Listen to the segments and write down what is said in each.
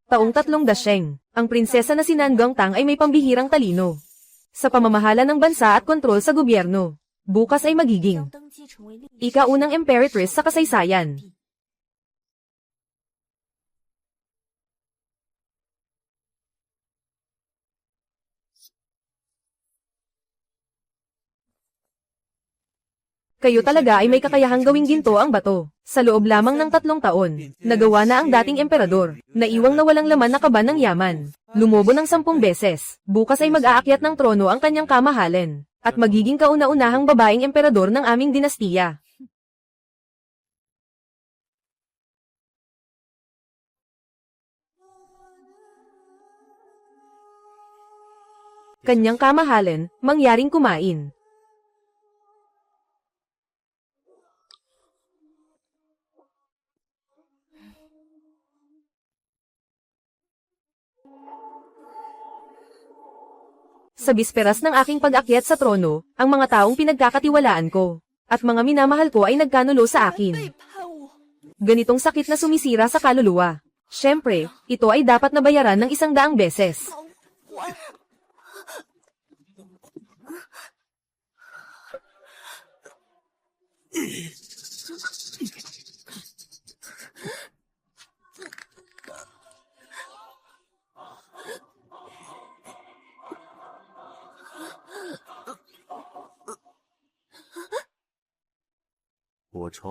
Taong 300, ang prinsesa na si Nangang Tang ay may pambihirang talino sa pamamahala ng bansa at kontrol sa gobyerno. Bukas ay magiging ika-unang emperoress sa kasaysayan. Kayo talaga ay may kakayahang gawing ginto ang bato. Sa loob lamang ng 3 taon, nagawa na ang dating emperador, naiwang na walang laman na kaban ng yaman. Lumobo ng 10 beses. Bukas ay mag-aakyat ng trono ang kanyang kamahalan, at magiging kauna-unahang babaeng emperador ng aming dinastiya. Kanyang kamahalan, mangyaring kumain. Sa bisperas ng aking pag-akyat sa trono, ang mga taong pinagkakatiwalaan ko, at mga minamahal ko ay nagkanulo sa akin. Ganitong sakit na sumisira sa kaluluwa. Siyempre, ito ay dapat na bayaran ng 100 beses.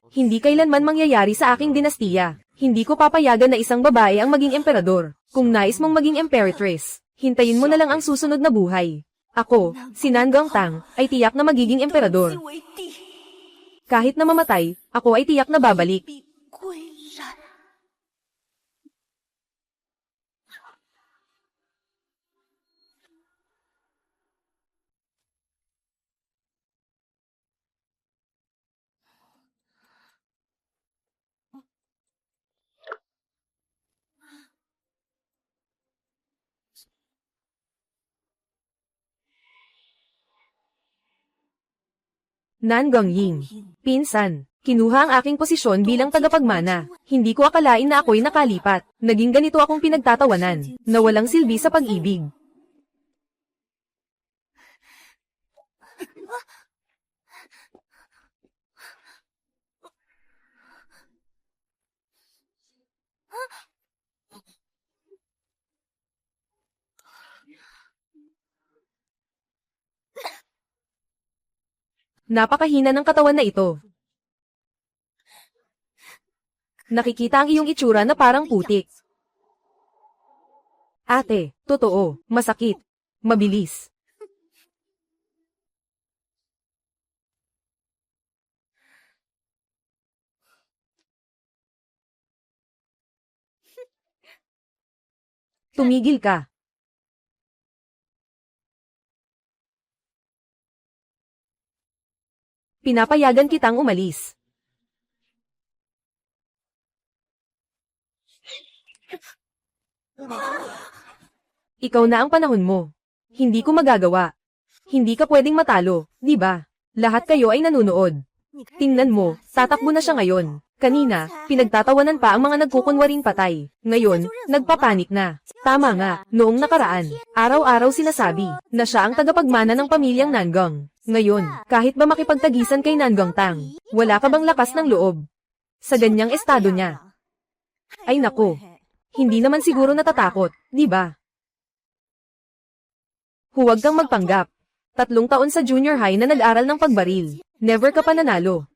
Hindi kailanman mangyayari sa aking dinastiya. Hindi ko papayagan na isang babae ang maging emperador. Kung nais mong maging emperadress, hintayin mo na lang ang susunod na buhay. Ako, si Nangang Tang, ay tiyak na magiging emperador. Kahit na mamatay, ako ay tiyak na babalik. Nangang Ying. Pinsan, kinuha ang aking posisyon bilang tagapagmana. Hindi ko akalain na ako'y nakalipat. Naging ganito akong pinagtatawanan, na walang silbi sa pag-ibig. Napakahina ng katawan na ito. Nakikita ang iyong itsura na parang putik. Ate, totoo, masakit. Mabilis. Tumigil ka. Pinapayagan kitang umalis. Ikaw na ang panahon mo. Hindi ko magagawa. Hindi ka pwedeng matalo, di ba? Lahat kayo ay nanunood. Tingnan mo, tatakbo na siya ngayon. Kanina, pinagtatawanan pa ang mga nagkukunwaring patay. Ngayon, nagpapanik na. Tama nga, noong nakaraan, araw-araw sinasabi na siya ang tagapagmana ng pamilyang Nangang. Ngayon, kahit ba makipagtagisan kay Nangang Tang, wala ka bang lakas ng loob? Sa ganyang estado niya. Ay nako, hindi naman siguro natatakot, di ba? Huwag kang magpanggap. 3 taon sa junior high na nag-aral ng pagbaril. Never ka pa nanalo.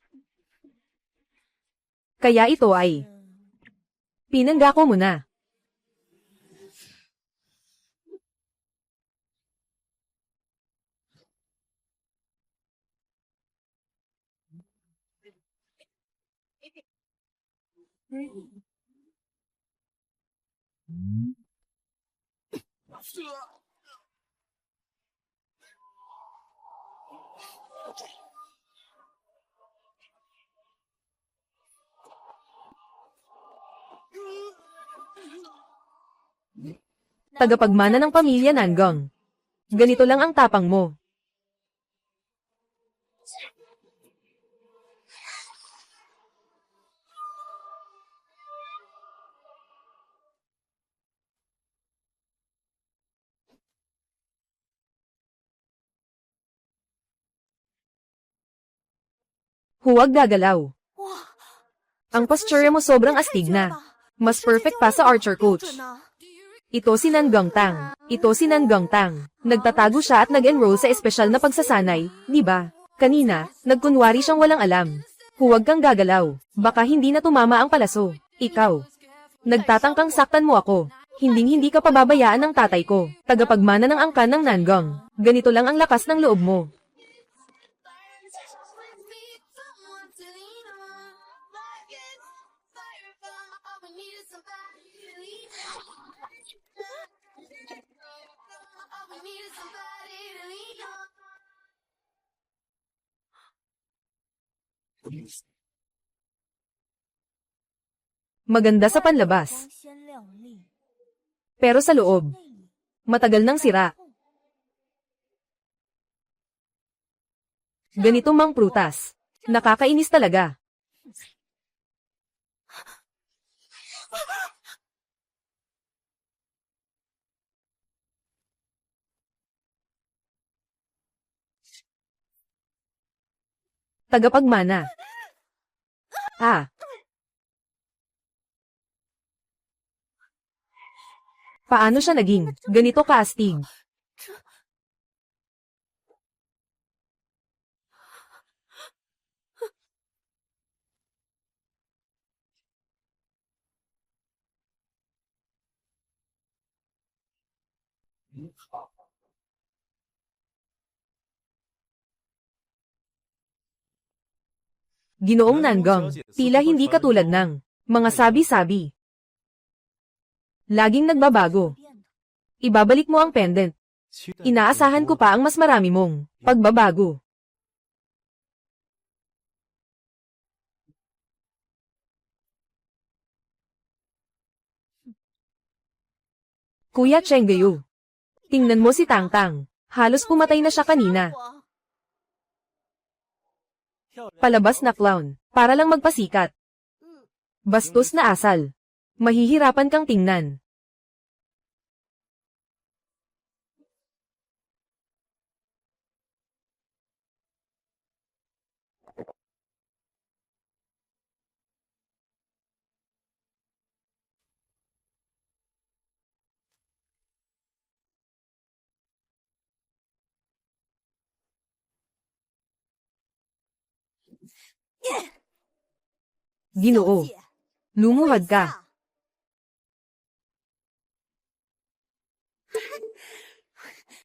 Kaya ito ay pinanggako mo na. Tagapagmana ng pamilya Nangang. Ganito lang ang tapang mo. Huwag gagalaw. Ang posture mo sobrang astig na. Mas perfect pa sa archer coach. Ito si Nan Gangtang. Ito si Nan Gangtang. Nagtatago siya at nag-enroll sa espesyal na pagsasanay, di ba? Kanina, nagkunwari siyang walang alam. Huwag kang gagalaw. Baka hindi na tumama ang palaso. Ikaw. Nagtatangkang saktan mo ako. Hinding-hindi ka pababayaan ng tatay ko. Tagapagmana ng angkan ng Nangang. Ganito lang ang lakas ng loob mo. Maganda sa panlabas. Pero sa loob, matagal nang sira. Ganito mang prutas. Nakakainis talaga. Tagapagmana. Ah. Paano siya naging ganito kaastig? Ginoong Nangang, tila hindi katulad ng mga sabi-sabi. Laging nagbabago. Ibabalik mo ang pendant. Inaasahan ko pa ang mas marami mong pagbabago. Kuya Chenggayu. Tingnan mo si Tangtang. Halos pumatay na siya kanina. Palabas na clown, para lang magpasikat. Bastos na asal. Mahihirapan kang tingnan. Ginoo. Lumuhad ka.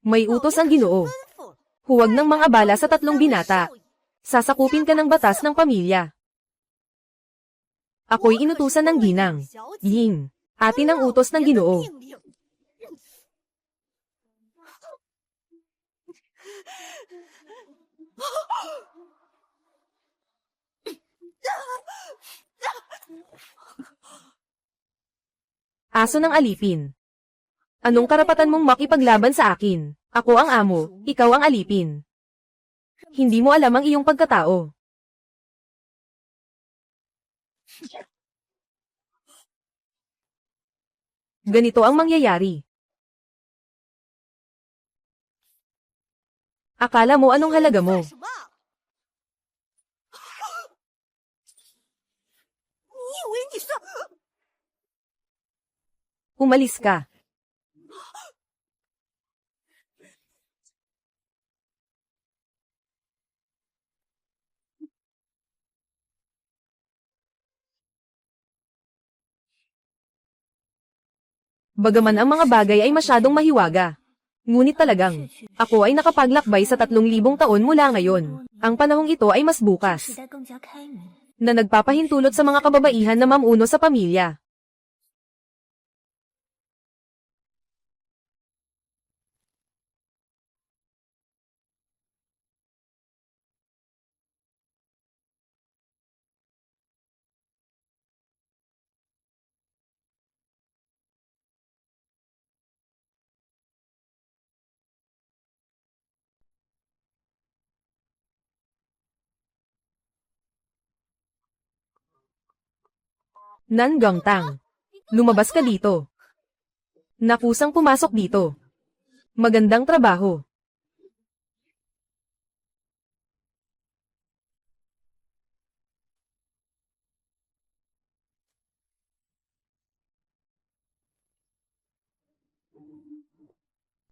May utos ang Ginoo. Huwag ng mga bala sa 3 binata. Sasakupin ka ng batas ng pamilya. Ako'y inutusan ng ginang. Ying. Atin ang utos ng Ginoo. Aso ng alipin. Anong karapatan mong makipaglaban sa akin? Ako ang amo, ikaw ang alipin. Hindi mo alam ang iyong pagkatao. Ganito ang mangyayari. Akala mo anong halaga mo? Umalis ka. Bagaman ang mga bagay ay masyadong mahiwaga. Ngunit talagang, ako ay nakapaglakbay sa 3,000 taon mula ngayon. Ang panahong ito ay mas bukas. Na nagpapahintulot sa mga kababaihan na mamuno sa pamilya. Nan Gangtang. Lumabas ka dito. Nakusang pumasok dito. Magandang trabaho.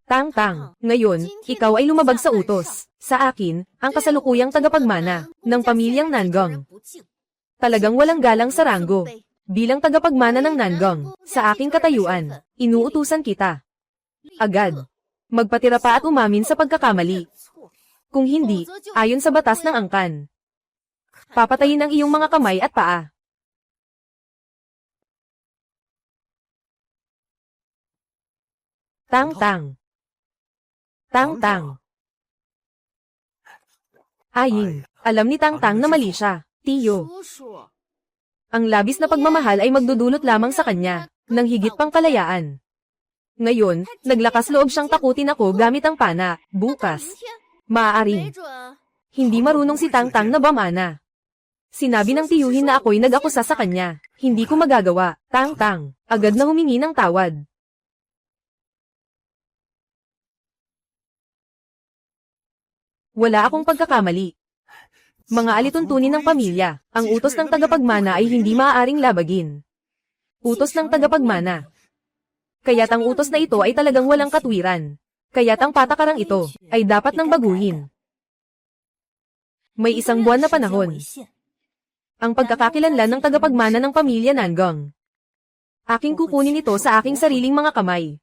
Tang-tang, ngayon, ikaw ay lumabag sa utos. Sa akin, ang kasalukuyang tagapagmana ng pamilyang Nangong. Talagang walang galang sa ranggo. Bilang tagapagmana ng Nangong, sa aking katayuan, inuutusan kita. Agad. Magpatira pa at umamin sa pagkakamali. Kung hindi, ayon sa batas ng angkan, papatayin ang iyong mga kamay at paa. Tang-tang. Tang-tang. Aying, alam ni Tang-tang na mali siya, tiyo. Ang labis na pagmamahal ay magdudulot lamang sa kanya, ng higit pang kalayaan. Ngayon, naglakas loob siyang takutin ako gamit ang pana, bukas. Maaaring. Hindi marunong si Tang-tang na bamana. Sinabi ng tiyuhin na ako'y nag-akusa sa kanya. Hindi ko magagawa, Tang-tang. Agad na humingi ng tawad. Wala akong pagkakamali. Mga alituntunin ng pamilya, ang utos ng tagapagmana ay hindi maaaring labagin. Utos ng tagapagmana. Kaya't ang utos na ito ay talagang walang katwiran. Kaya't ang patakarang ito ay dapat nang baguhin. May isang buwan na panahon. Ang pagkakakilanlan ng tagapagmana ng pamilya Nangong. Aking kukunin ito sa aking sariling mga kamay.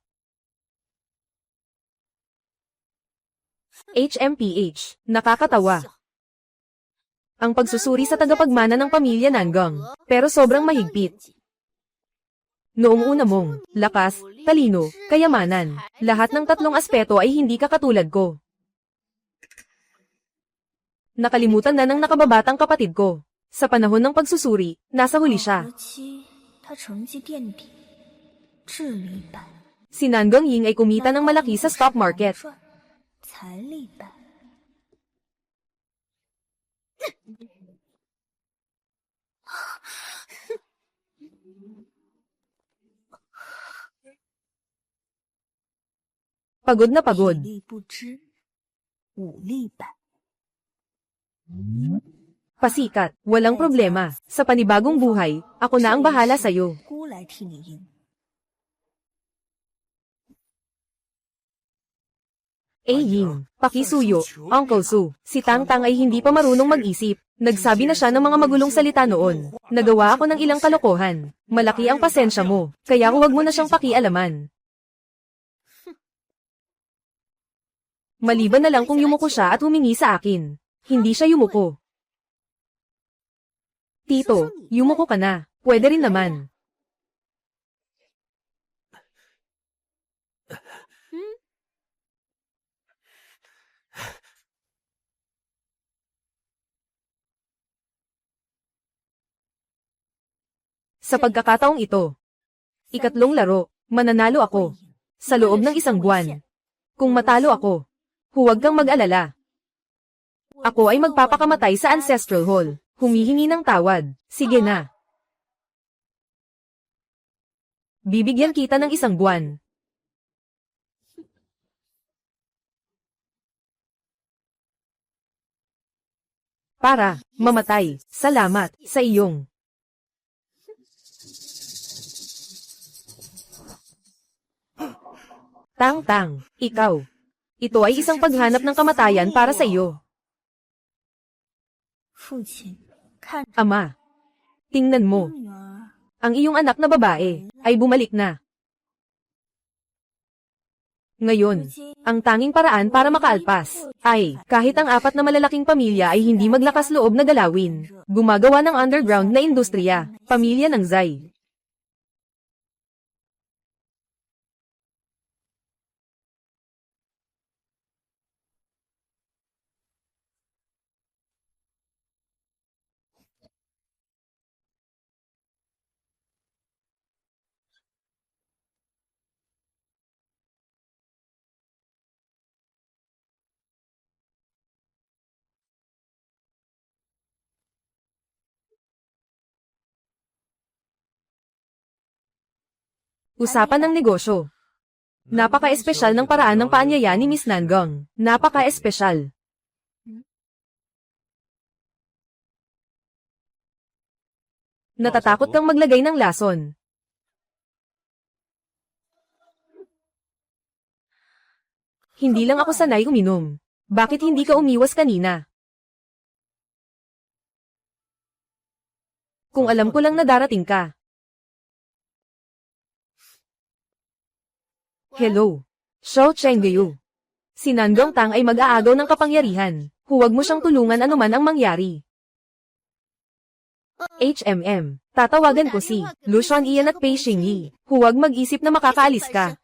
HMPH, nakakatawa. Ang pagsusuri sa tagapagmana ng pamilya Nangong, pero sobrang mahigpit. Noong una mong, lakas, talino, kayamanan, lahat ng tatlong aspeto ay hindi ka katulad ko. Nakalimutan na ng nakababatang kapatid ko. Sa panahon ng pagsusuri, nasa huli siya. Si Nangong Ying ay kumita ng malaki sa stock market. Pagod na pagod. Pasikat, walang problema. Sa panibagong buhay, ako na ang bahala sa'yo. Ying, pakisuyo, Uncle Su, si Tang-tang ay hindi pa marunong mag-isip. Nagsabi na siya ng mga magulong salita noon. Nagawa ako ng ilang kalokohan. Malaki ang pasensya mo, kaya huwag mo na siyang pakialaman. Maliban na lang kung yumuko siya at humingi sa akin. Hindi siya yumuko. Tito, yumuko ka na. Pwede rin naman. Sa pagkakataong ito, ikatlong laro, mananalo ako. Sa loob ng isang buwan. Kung matalo ako, huwag kang mag-alala. Ako ay magpapakamatay sa Ancestral Hall. Humihingi ng tawad. Sige na. Bibigyan kita ng isang buwan. Para mamatay. Salamat sa iyong. Tang-tang, ikaw. Ito ay isang paghanap ng kamatayan para sa iyo. Ama, tingnan mo. Ang iyong anak na babae ay bumalik na. Ngayon, ang tanging paraan para makaalpas ay kahit ang apat na malalaking pamilya ay hindi maglakas loob na galawin. Gumagawa ng underground na industriya, pamilya ng Zai. Usapan ng negosyo. Napaka-espesyal ng paraan ng paanyaya ni Miss Nangong. Napaka-espesyal. Natatakot kang maglagay ng lason. Hindi lang ako sanay uminom. Bakit hindi ka umiwas kanina? Kung alam ko lang na darating ka. Hello. Xiao Chengyu. Si Nandong Tang ay mag-aagaw ng kapangyarihan. Huwag mo siyang tulungan anuman ang mangyari. Tatawagan ko si Lucian Ian at Pei Xingyi. Huwag mag-isip na makakaalis ka.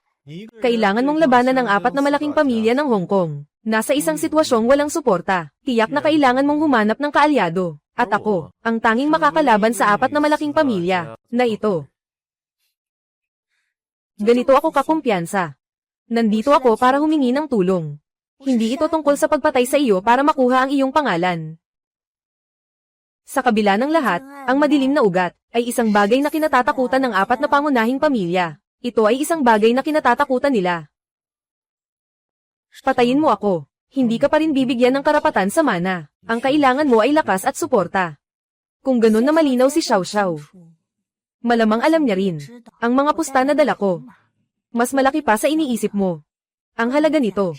Kailangan mong labanan ng 4 na malaking pamilya ng Hong Kong. Nasa isang sitwasyong walang suporta. Tiyak na kailangan mong humanap ng kaalyado. At ako, ang tanging makakalaban sa 4 na malaking pamilya na ito. Ganito ako kakumpiyansa. Nandito ako para humingi ng tulong. Hindi ito tungkol sa pagpatay sa iyo para makuha ang iyong pangalan. Sa kabila ng lahat, ang madilim na ugat ay isang bagay na kinatatakutan ng 4 na pangunahing pamilya. Ito ay isang bagay na kinatatakutan nila. Patayin mo ako. Hindi ka pa rin bibigyan ng karapatan sa mana. Ang kailangan mo ay lakas at suporta. Kung ganun na malinaw si Xiao Xiao. Malamang alam niya rin. Ang mga pusta na dala ko. Mas malaki pa sa iniisip mo. Ang halaga nito.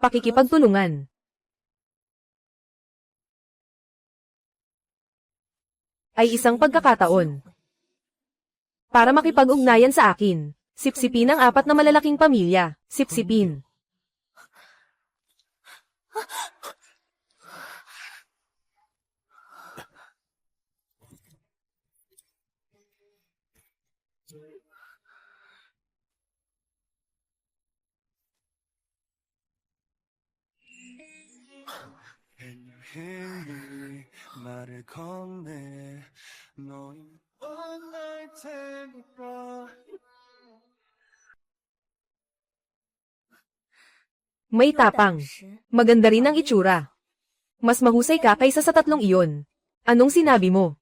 Pakikipagtulungan. Ay isang pagkakataon. Para makipag-ugnayan sa akin. Sipsipin ang 4 na malalaking pamilya. Sipsipin. May tapang. Maganda rin ang itsura. Mas mahusay ka kaysa sa 3 iyon. Anong sinabi mo?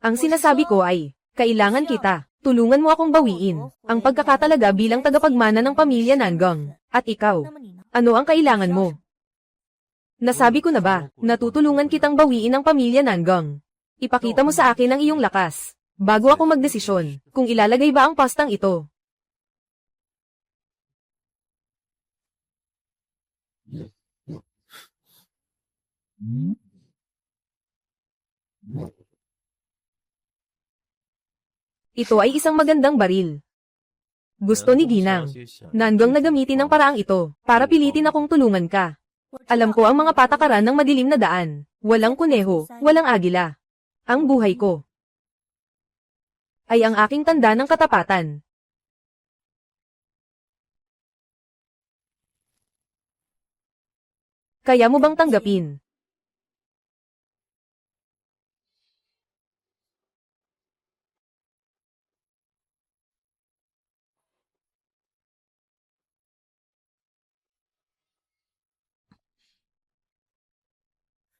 Ang sinasabi ko ay, kailangan kita. Tulungan mo akong bawiin ang pagkakatalaga bilang tagapagmana ng pamilya Nangang. At ikaw, ano ang kailangan mo? Nasabi ko na ba, natutulungan kitang bawiin ang pamilya Nangang. Ipakita mo sa akin ang iyong lakas, bago ako magdesisyon, kung ilalagay ba ang pastang ito. Ito ay isang magandang baril. Gusto ni Ginang Nangang na gamitin ang paraang ito, para pilitin akong tulungan ka. Alam ko ang mga patakaran ng madilim na daan. Walang kuneho, walang agila. Ang buhay ko ay ang aking tanda ng katapatan. Kaya mo bang tanggapin?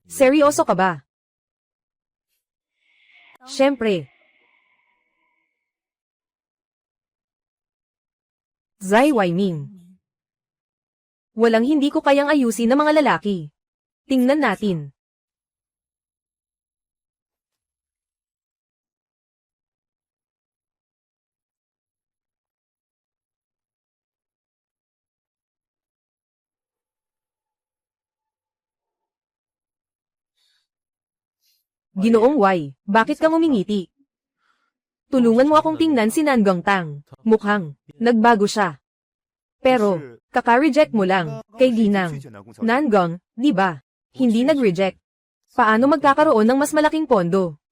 Seryoso ka ba? Siyempre. Zai Weiming. Walang hindi ko kayang ayusin ng mga lalaki. Tingnan natin. Ginoong Y, bakit ka ngumingiti? Tulungan mo akong tingnan si Nangang Tang. Mukhang nagbago siya. Pero, kaka-reject mo lang, kay Ginang. Nangang, di ba? Hindi nag-reject. Paano magkakaroon ng mas malaking pondo?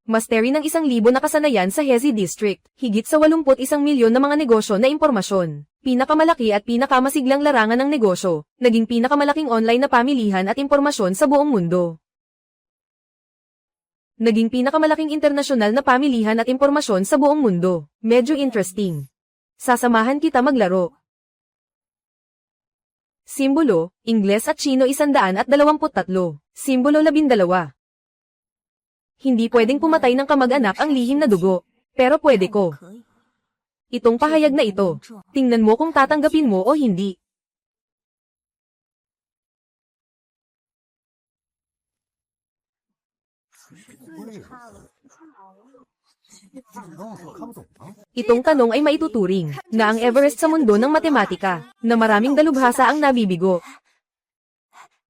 Masteri ng 1,000 na kasanayan sa Hezi District, higit sa 81 milyon na mga negosyo na impormasyon. Pinakamalaki at pinakamasiglang larangan ng negosyo, naging pinakamalaking online na pamilihan at impormasyon sa buong mundo. Naging pinakamalaking internasyonal na pamilihan at impormasyon sa buong mundo. Medyo interesting. Sasamahan kita maglaro. Simbolo, Ingles at Chino 123. Simbolo 12. Hindi pwedeng pumatay ng kamag-anak ang lihim na dugo. Pero pwede ko. Itong pahayag na ito, tingnan mo kung tatanggapin mo o hindi. Itong tanong ay maituturing na ang Everest sa mundo ng matematika, na maraming dalubhasa ang nabibigo.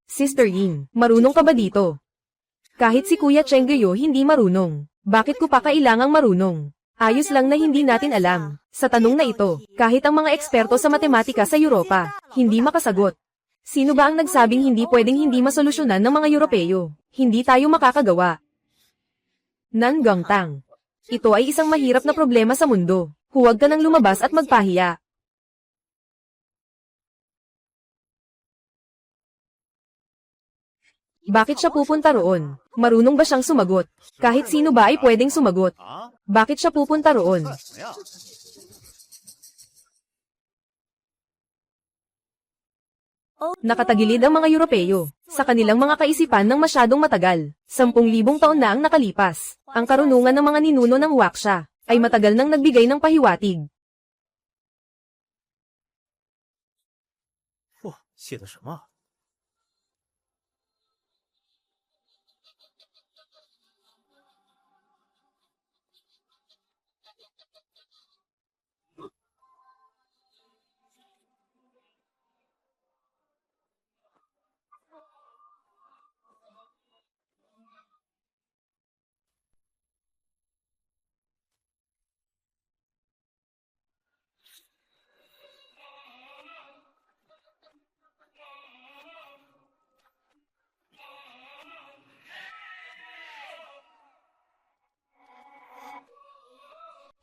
Sister Ying, marunong ka ba dito? Kahit si Kuya Chenggeyo hindi marunong, bakit ko pa kailangang marunong? Ayos lang na hindi natin alam. Sa tanong na ito, kahit ang mga eksperto sa matematika sa Europa, hindi makasagot. Sino ba ang nagsabing hindi pwedeng hindi masolusyonan ng mga Europeo? Hindi tayo makakagawa. Nan Gangtang. Ito ay isang mahirap na problema sa mundo. Huwag ka nang lumabas at magpahiya. Bakit siya pupunta roon? Marunong ba siyang sumagot? Kahit sino ba ay pwedeng sumagot? Bakit siya pupunta roon? Nakatagilid ang mga Europeo sa kanilang mga kaisipan ng masyadong matagal. 10,000 taon na ang nakalipas. Ang karunungan ng mga ninuno ng Waksha ay matagal nang nagbigay ng pahiwatig. 写的什么？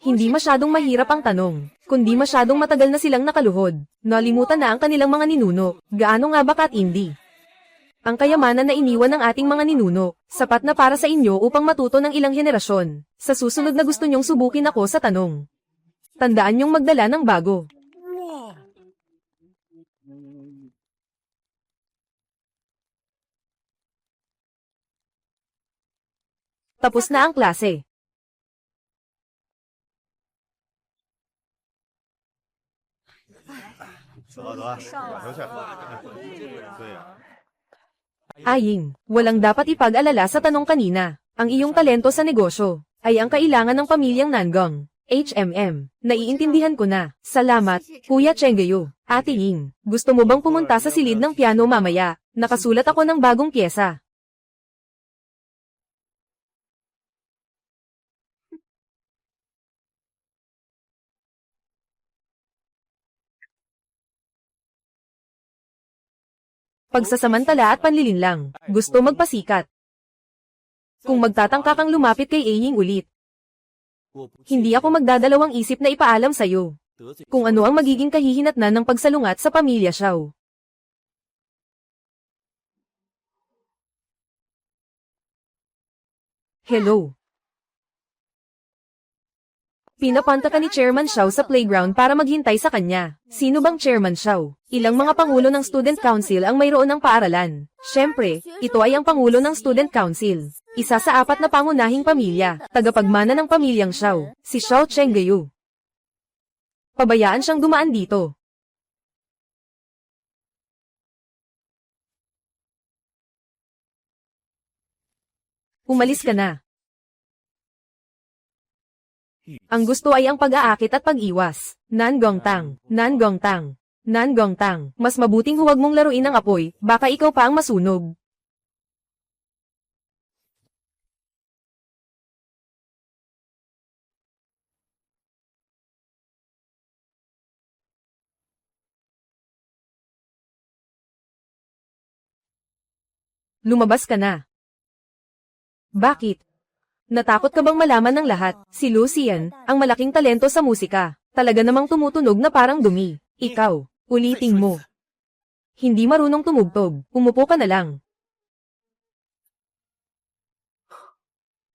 Hindi masyadong mahirap ang tanong, kundi masyadong matagal na silang nakaluhod. Nalimutan na ang kanilang mga ninuno. Gaano nga ba katindi? Ang kayamanan na iniwan ng ating mga ninuno, sapat na para sa inyo upang matuto ng ilang henerasyon. Sa susunod na gusto nyong subukin ako sa tanong. Tandaan nyong magdala ng bago. Tapos na ang klase. Aying, walang dapat ipag-alala sa tanong kanina. Ang iyong talento sa negosyo ay ang kailangan ng pamilyang Nangong. HMM, naiintindihan ko na. Salamat, Kuya Chenggeyo. Ate Ying, gusto mo bang pumunta sa silid ng piano mamaya? Nakasulat ako ng bagong pyesa. Pagsasamantala at panlilinlang, gusto magpasikat. Kung magtatangka kang lumapit kay Aying ulit, hindi ako magdadalawang isip na ipaalam sa'yo kung ano ang magiging kahihinatnan ng pagsalungat sa pamilya Xiao. Hello. Pinapunta ka ni Chairman Xiao sa playground para maghintay sa kanya. Sino bang Chairman Xiao? Ilang mga pangulo ng Student Council ang mayroon ng paaralan. Siyempre, ito ay ang pangulo ng Student Council. Isa sa 4 na pangunahing pamilya, tagapagmana ng pamilyang Xiao, si Xiao Chenggeyu. Pabayaan siyang dumaan dito. Umalis ka na. Ang gusto ay ang pag-aakit at pag-iwas. Nangongtang, Nangongtang, Nangongtang. Mas mabuting huwag mong laruin ang apoy, baka ikaw pa ang masunog. Lumabas ka na. Bakit? Natakot ka bang malaman ng lahat? Si Lucian, ang malaking talento sa musika, talaga namang tumutunog na parang dumi. Ikaw, ulitin mo. Hindi marunong tumugtog, umupo ka na lang.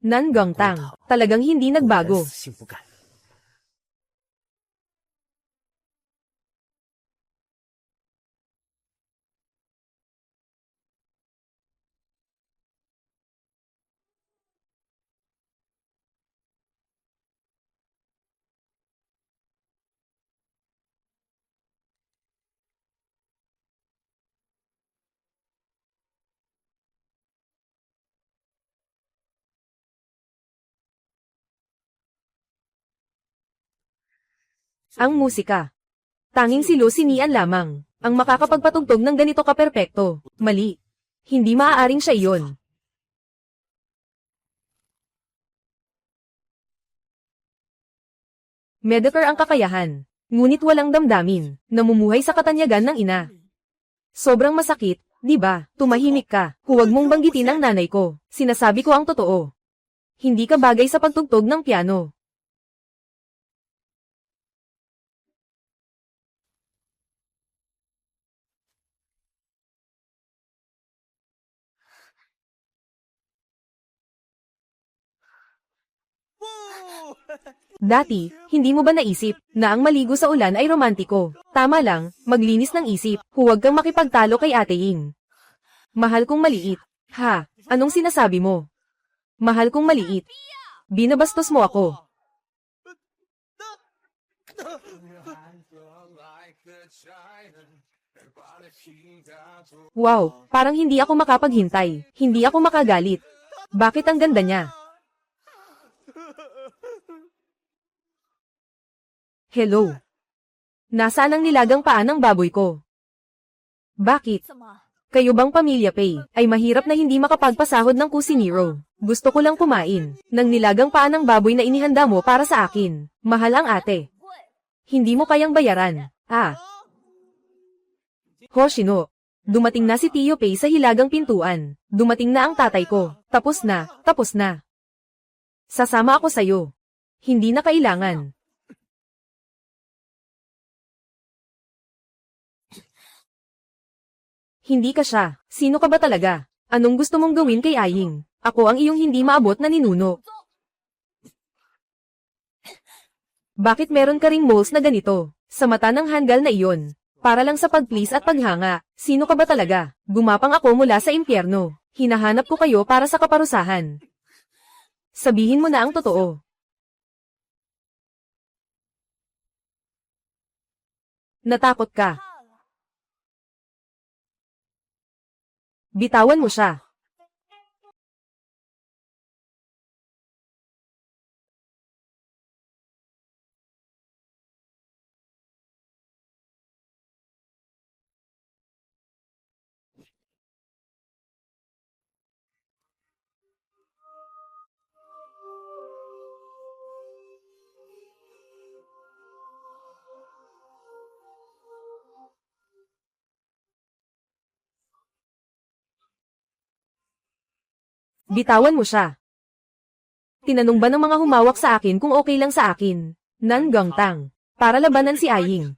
Nangongtang, talagang hindi nagbago. 幸福感。Ang musika. Tanging si Lu Xinian lamang ang makakapagpatugtog ng ganito kaperpekto. Mali. Hindi maaaring siya iyon. Medicare ang kakayahan, ngunit walang damdamin, namumuhay sa katanyagan ng ina. Sobrang masakit, di ba? Tumahimik ka, huwag mong banggitin ang nanay ko. Sinasabi ko ang totoo. Hindi ka bagay sa pagtugtog ng piano. Dati, hindi mo ba naisip na ang maligo sa ulan ay romantiko? Tama lang, maglinis ng isip, huwag kang makipagtalo kay Ate Ying. Mahal kong maliit. Ha, anong sinasabi mo? Mahal kong maliit. Binabastos mo ako. Wow, parang hindi ako makapaghintay. Hindi ako makagalit. Bakit ang ganda niya? Hello. Nasaan ang nilagang paa ng baboy ko? Bakit? Kayo bang pamilya Pei ay mahirap na hindi makapagpasahod ng kusinero? Gusto ko lang kumain ng nilagang paa ng baboy na inihanda mo para sa akin. Mahal ang ate. Hindi mo kayang bayaran. Hoshino. Dumating na si Tio Pei sa hilagang pintuan. Dumating na ang tatay ko. Tapos na, tapos na. Sasama ako sa'yo. Hindi na kailangan. Hindi ka siya. Sino ka ba talaga? Anong gusto mong gawin kay Aying? Ako ang iyong hindi maabot na ninuno. Bakit meron ka ring moles na ganito? Sa mata ng hanggal na iyon. Para lang sa pag-please at paghanga. Sino ka ba talaga? Gumapang ako mula sa impyerno. Hinahanap ko kayo para sa kaparusahan. Sabihin mo na ang totoo. Natakot ka. Bitawan mo siya. Bitawan mo siya. Tinanong ba ng mga humawak sa akin kung okay lang sa akin? Nan Gangtang. Para labanan si Aying.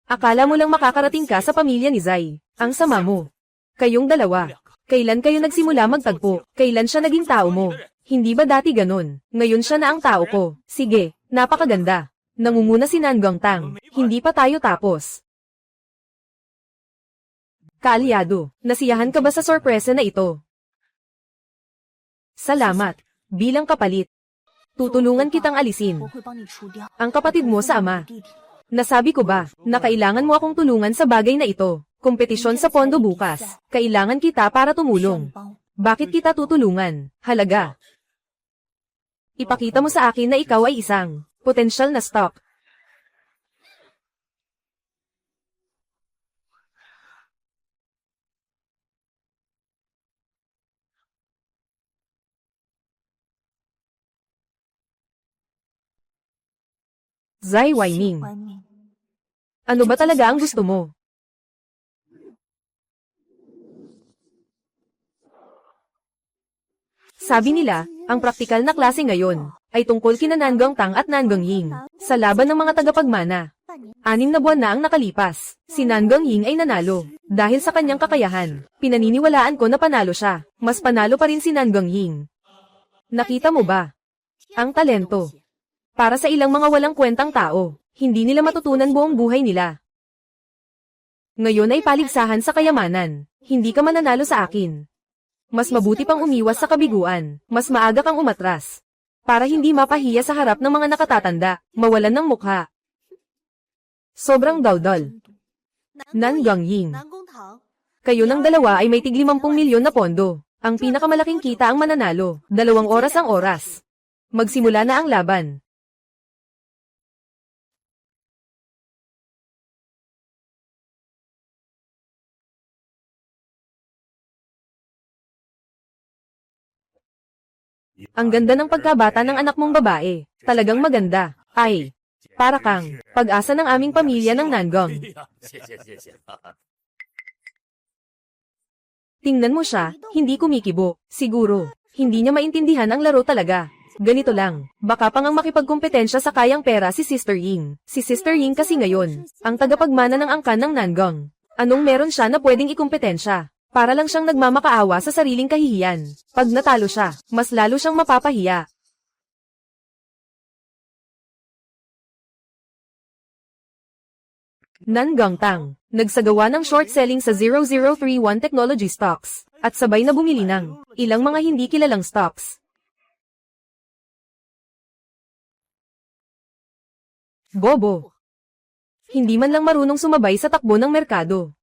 Akala mo lang makakarating ka sa pamilya ni Zai. Ang sama mo. Kayong dalawa. Kailan kayo nagsimula magtagpo? Kailan siya naging tao mo? Hindi ba dati ganon? Ngayon siya na ang tao ko. Sige, napakaganda. Nangunguna si Nan Gangtang. Hindi pa tayo tapos. Kaalyado, nasiyahan ka ba sa sorpresa na ito? Salamat. Bilang kapalit, tutulungan kitang alisin ang kapatid mo sa ama. Nasabi ko ba na kailangan mo akong tulungan sa bagay na ito? Kompetisyon sa pondo bukas. Kailangan kita para tumulong. Bakit kita tutulungan? Halaga. Ipakita mo sa akin na ikaw ay isang potensyal na stock. Zai Weiming. Ano ba talaga ang gusto mo? Sabi nila, ang praktikal na klase ngayon ay tungkol kina Nangang Tang at Nangang Ying sa laban ng mga tagapagmana. 6 na buwan na ang nakalipas. Si Nangang Ying ay nanalo. Dahil sa kanyang kakayahan, pinaniniwalaan ko na panalo siya. Mas panalo pa rin si Nangang Ying. Nakita mo ba? Ang talento. Para sa ilang mga walang kwentang tao, hindi nila matutunan buong buhay nila. Ngayon ay paligsahan sa kayamanan. Hindi ka mananalo sa akin. Mas mabuti pang umiwas sa kabiguan. Mas maaga kang umatras. Para hindi mapahiya sa harap ng mga nakatatanda, mawalan ng mukha. Sobrang daldal. Nangang Ying. Kayo ng dalawa ay may tig 50 milyon na pondo. Ang pinakamalaking kita ang mananalo. 2 oras ang oras. Magsimula na ang laban. Ang ganda ng pagkabata ng anak mong babae. Talagang maganda. Ay, para kang pag-asa ng aming pamilya ng Nangong. Tingnan mo siya, hindi kumikibo. Siguro, hindi niya maintindihan ang laro talaga. Ganito lang, baka pang ang makipagkumpetensya sa kayang pera si Sister Ying. Si Sister Ying kasi ngayon, ang tagapagmana ng angkan ng Nangong. Anong meron siya na pwedeng ikumpetensya? Para lang siyang nagmamakaawa sa sariling kahihiyan. Pag natalo siya, mas lalo siyang mapapahiya. Nangong Tang, nagsagawa ng short selling sa 0031 Technology stocks, at sabay na bumili ng ilang mga hindi kilalang stocks. Bobo. Hindi man lang marunong sumabay sa takbo ng merkado.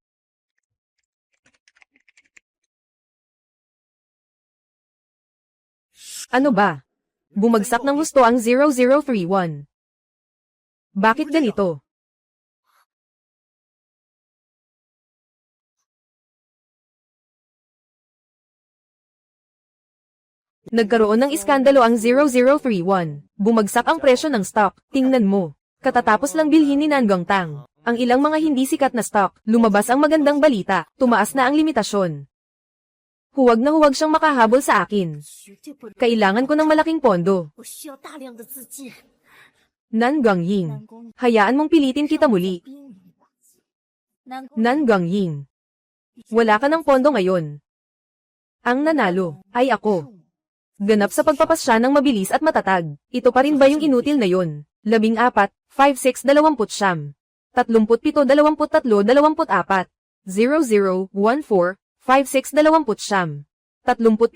Ano ba? Bumagsak ng husto ang 0031. Bakit ganito? Nagkaroon ng iskandalo ang 0031. Bumagsak ang presyo ng stock. Tingnan mo. Katatapos lang bilhin ni Nangong Tang ang ilang mga hindi sikat na stock. Lumabas ang magandang balita. Tumaas na ang limitasyon. Huwag na huwag siyang makahabol sa akin. Kailangan ko ng malaking pondo. Nangong Ying. Hayaan mong pilitin kita muli. Nangong Ying. Wala ka ng pondo ngayon. Ang nanalo ay ako. Ganap sa pagpapasya ng mabilis at matatag. Ito pa rin ba yung inutil na yon? 14, 56, 20 37, 23, 24 00, 14, 56, 20 37, 75,000 20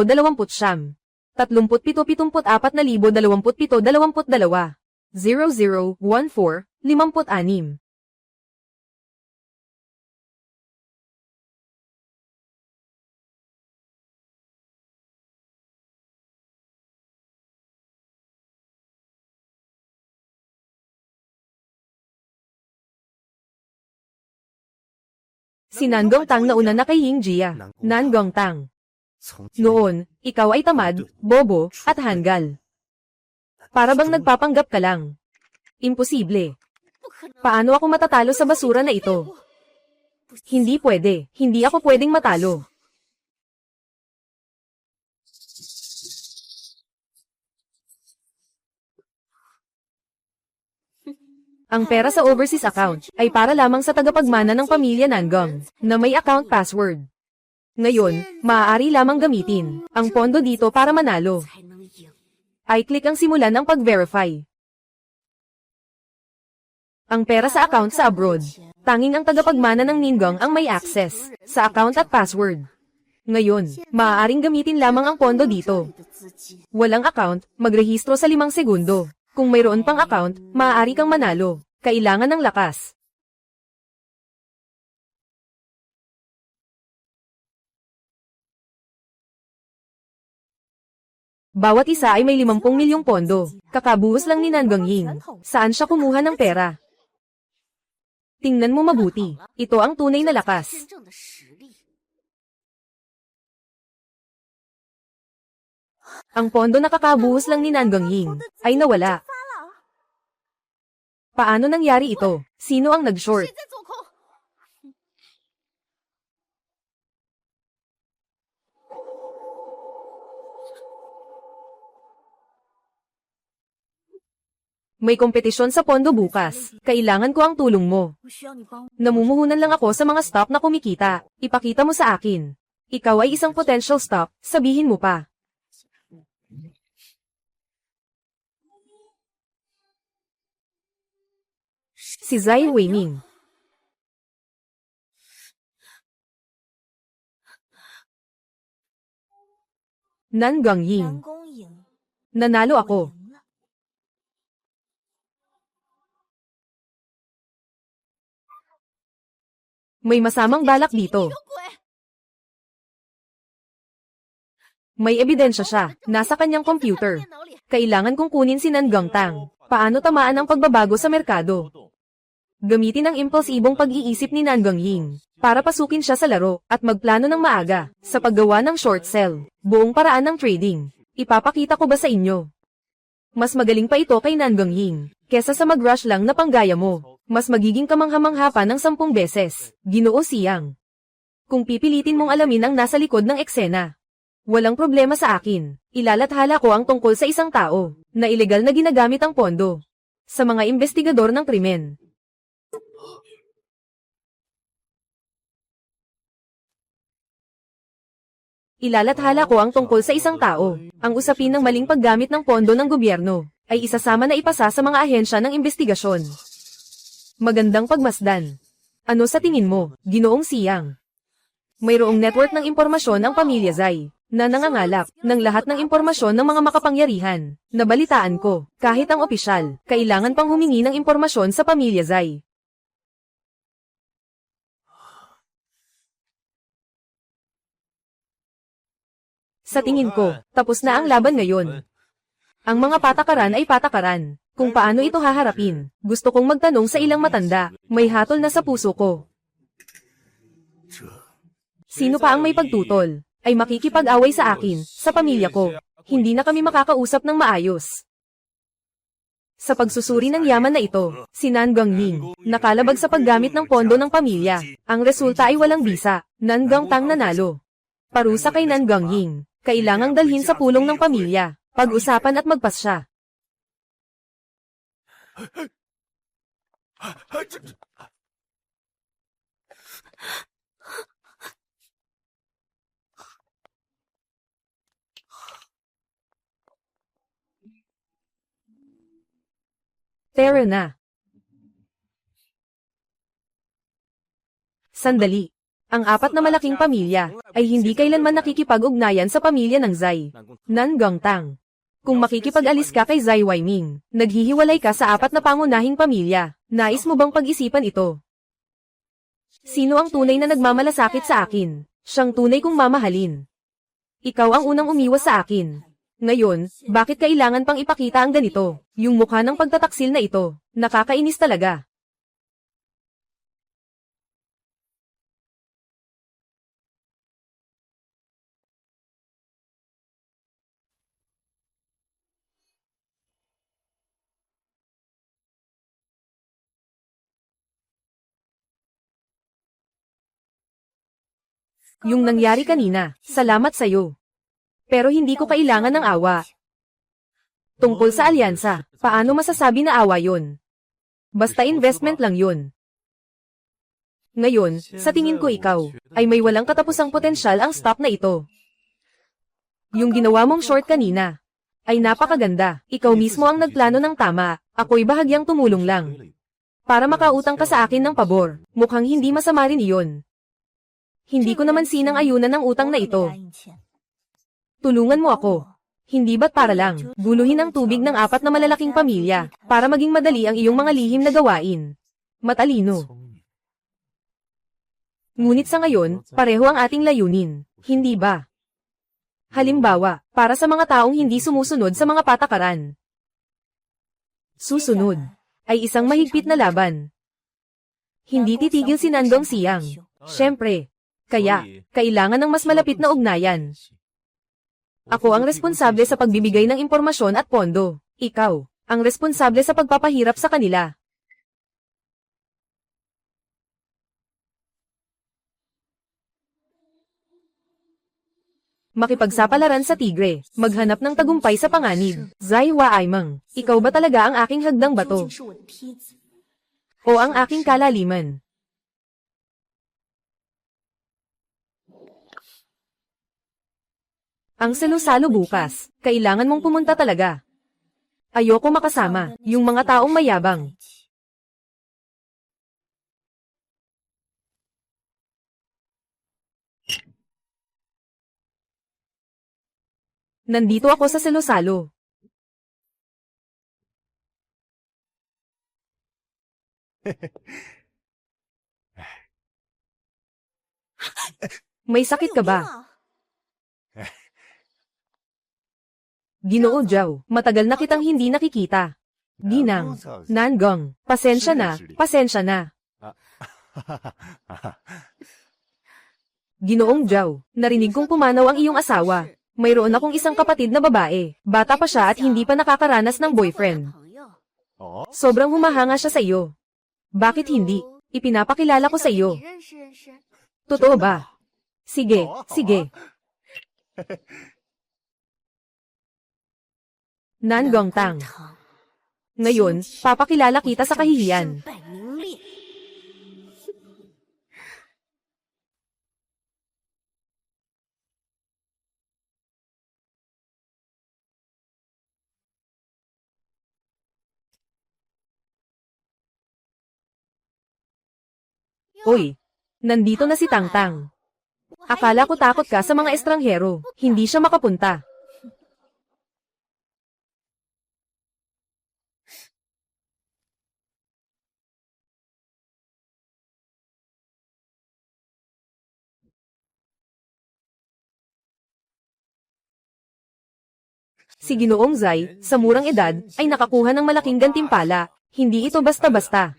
37, 74,027 22 00, 14, 56 Si Nangong Tang nauna na kay Ying Jia. Nangong Tang. Noon, ikaw ay tamad, bobo, at hanggal. Para bang nagpapanggap ka lang. Imposible. Paano ako matatalo sa basura na ito? Hindi pwede. Hindi ako pwedeng matalo. Ang pera sa overseas account ay para lamang sa tagapagmana ng pamilya Nangong na may account password. Ngayon, maaari lamang gamitin ang pondo dito para manalo. I-click ang simulan ng pag-verify. Ang pera sa account sa abroad. Tanging ang tagapagmana ng Ningong ang may access sa account at password. Ngayon, maaaring gamitin lamang ang pondo dito. Walang account, magrehistro sa 5 segundo. Kung mayroon pang account, maaari kang manalo. Kailangan ng lakas. Bawat isa ay may 50 milyong pondo. Kakabuhos lang ni Nangong Ying. Saan siya kumuha ng pera? Tingnan mo mabuti. Ito ang tunay na lakas. Ang pondo na kakabuhos lang ni Nangong Ying ay nawala. Paano nangyari ito? Sino ang nag-short? May kompetisyon sa pondo bukas. Kailangan ko ang tulong mo. Namumuhunan lang ako sa mga stock na kumikita. Ipakita mo sa akin. Ikaw ay isang potential stock, sabihin mo pa. Si Zai Weiming. Nangong Ying. Nanalo ako. May masamang balak dito. May ebidensya siya, nasa kanyang computer. Kailangan kong kunin si Nangong Tang. Paano tamaan ang pagbabago sa merkado? Gamitin ang impulsibong pag-iisip ni Nangong Ying. para pasukin siya sa laro, at magplano ng maaga, sa paggawa ng short sell, buong paraan ng trading. Ipapakita ko ba sa inyo? Mas magaling pa ito kay Nan Gongying, kesa sa mag-rush lang na panggaya mo. Mas magiging kamangha-mangha pa ng 10 beses, Ginoo Siyang. Kung pipilitin mong alamin ang nasa likod ng eksena, walang problema sa akin. Ilalathala ko ang tungkol sa isang tao, na ilegal na ginagamit ang pondo, sa mga investigador ng krimen. Ilalathala ko ang tungkol sa isang tao. Ang usapin ng maling paggamit ng pondo ng gobyerno ay isasama na ipasa sa mga ahensya ng investigasyon. Magandang pagmasdan. Ano sa tingin mo, Ginoong Siyang? Mayroong network ng impormasyon ang pamilya Zai na nangangalap ng lahat ng impormasyon ng mga makapangyarihan. Nabalitaan ko, kahit ang opisyal, kailangan pang humingi ng impormasyon sa pamilya Zai. Sa tingin ko, tapos na ang laban ngayon. Ang mga patakaran ay patakaran. Kung paano ito haharapin, gusto kong magtanong sa ilang matanda, may hatol na sa puso ko. Sino pa ang may pagtutol, ay makikipag-away sa akin, sa pamilya ko. Hindi na kami makakausap ng maayos. Sa pagsusuri ng yaman na ito, si Nan Gongying, nakalabag sa paggamit ng pondo ng pamilya. Ang resulta ay walang bisa, Nan Gongtang nanalo. Parusa kay Nan Gongying. Kailangang dalhin sa pulong ng pamilya, pag-usapan at magpasya. Tara na. Sandali. Ang apat na malaking pamilya ay hindi kailanman nakikipag-ugnayan sa pamilya ng Zai. Nan Gongtang. Kung makikipag-alis ka kay Zai Weiming, naghihiwalay ka sa apat na pangunahing pamilya. Nais mo bang pag-isipan ito? Sino ang tunay na nagmamalasakit sa akin? Siyang tunay kong mamahalin. Ikaw ang unang umiwas sa akin. Ngayon, bakit kailangan pang ipakita ang ganito? Yung mukha ng pagtataksil na ito, nakakainis talaga. Yung nangyari kanina, salamat sa'yo. Pero hindi ko kailangan ng awa. Tungkol sa alyansa, paano masasabi na awa yon? Basta investment lang yun. Ngayon, sa tingin ko ikaw, ay may walang katapusang potensyal ang stock na ito. Yung ginawa mong short kanina, ay napakaganda. Ikaw mismo ang nagplano ng tama, ako'y bahagyang tumulong lang. Para makautang ka sa akin ng pabor, mukhang hindi masama rin iyon. Hindi ko naman sinang-ayunan ng utang na ito. Tulungan mo ako. Hindi ba't para lang, guluhin ang tubig ng apat na malalaking pamilya, para maging madali ang iyong mga lihim na gawain. Matalino. Ngunit sa ngayon, pareho ang ating layunin, hindi ba? Halimbawa, para sa mga taong hindi sumusunod sa mga patakaran. Susunod, ay isang mahigpit na laban. Hindi titigil si Nan Gongxiang. Siyempre. Kaya, kailangan ng mas malapit na ugnayan. Ako ang responsable sa pagbibigay ng impormasyon at pondo. Ikaw, ang responsable sa pagpapahirap sa kanila. Makipagsapalaran sa tigre, maghanap ng tagumpay sa panganib. Zai Waimeng, ikaw ba talaga ang aking hagdang bato? O ang aking kalaliman? Ang salo-salo bukas, kailangan mong pumunta talaga. Ayoko makasama, yung mga taong mayabang. Nandito ako sa salo-salo. May sakit ka ba? Ginoo Zhao, matagal na kitang hindi nakikita. Ginang, Nan Gong, pasensya na, pasensya na. Ginoong Zhao, narinig kong pumanaw ang iyong asawa. Mayroon akong isang kapatid na babae. Bata pa siya at hindi pa nakakaranas ng boyfriend. Sobrang humahanga siya sa iyo. Bakit hindi? Ipinapakilala ko sa iyo. Totoo ba? Sige, sige. Nan Gongtang. Ngayon, papakilala kita sa kahihiyan. Uy, nandito na si Tangtang. Akala ko takot ka sa mga estranghero. Hindi siya makapunta. Si Ginoong Zai, sa murang edad, ay nakakuha ng malaking gantimpala. Hindi ito basta-basta.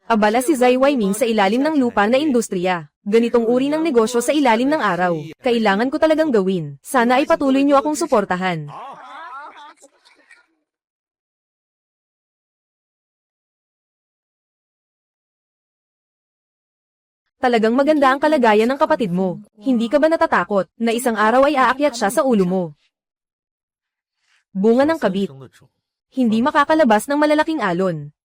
Abala si Zai Weiming sa ilalim ng lupa na industriya. Ganitong uri ng negosyo sa ilalim ng araw. Kailangan ko talagang gawin. Sana ay patuloy niyo akong suportahan. Talagang maganda ang kalagayan ng kapatid mo. Hindi ka ba natatakot na isang araw ay aakyat siya sa ulo mo? Bunga ng kabit. Hindi makakalabas ng malalaking alon.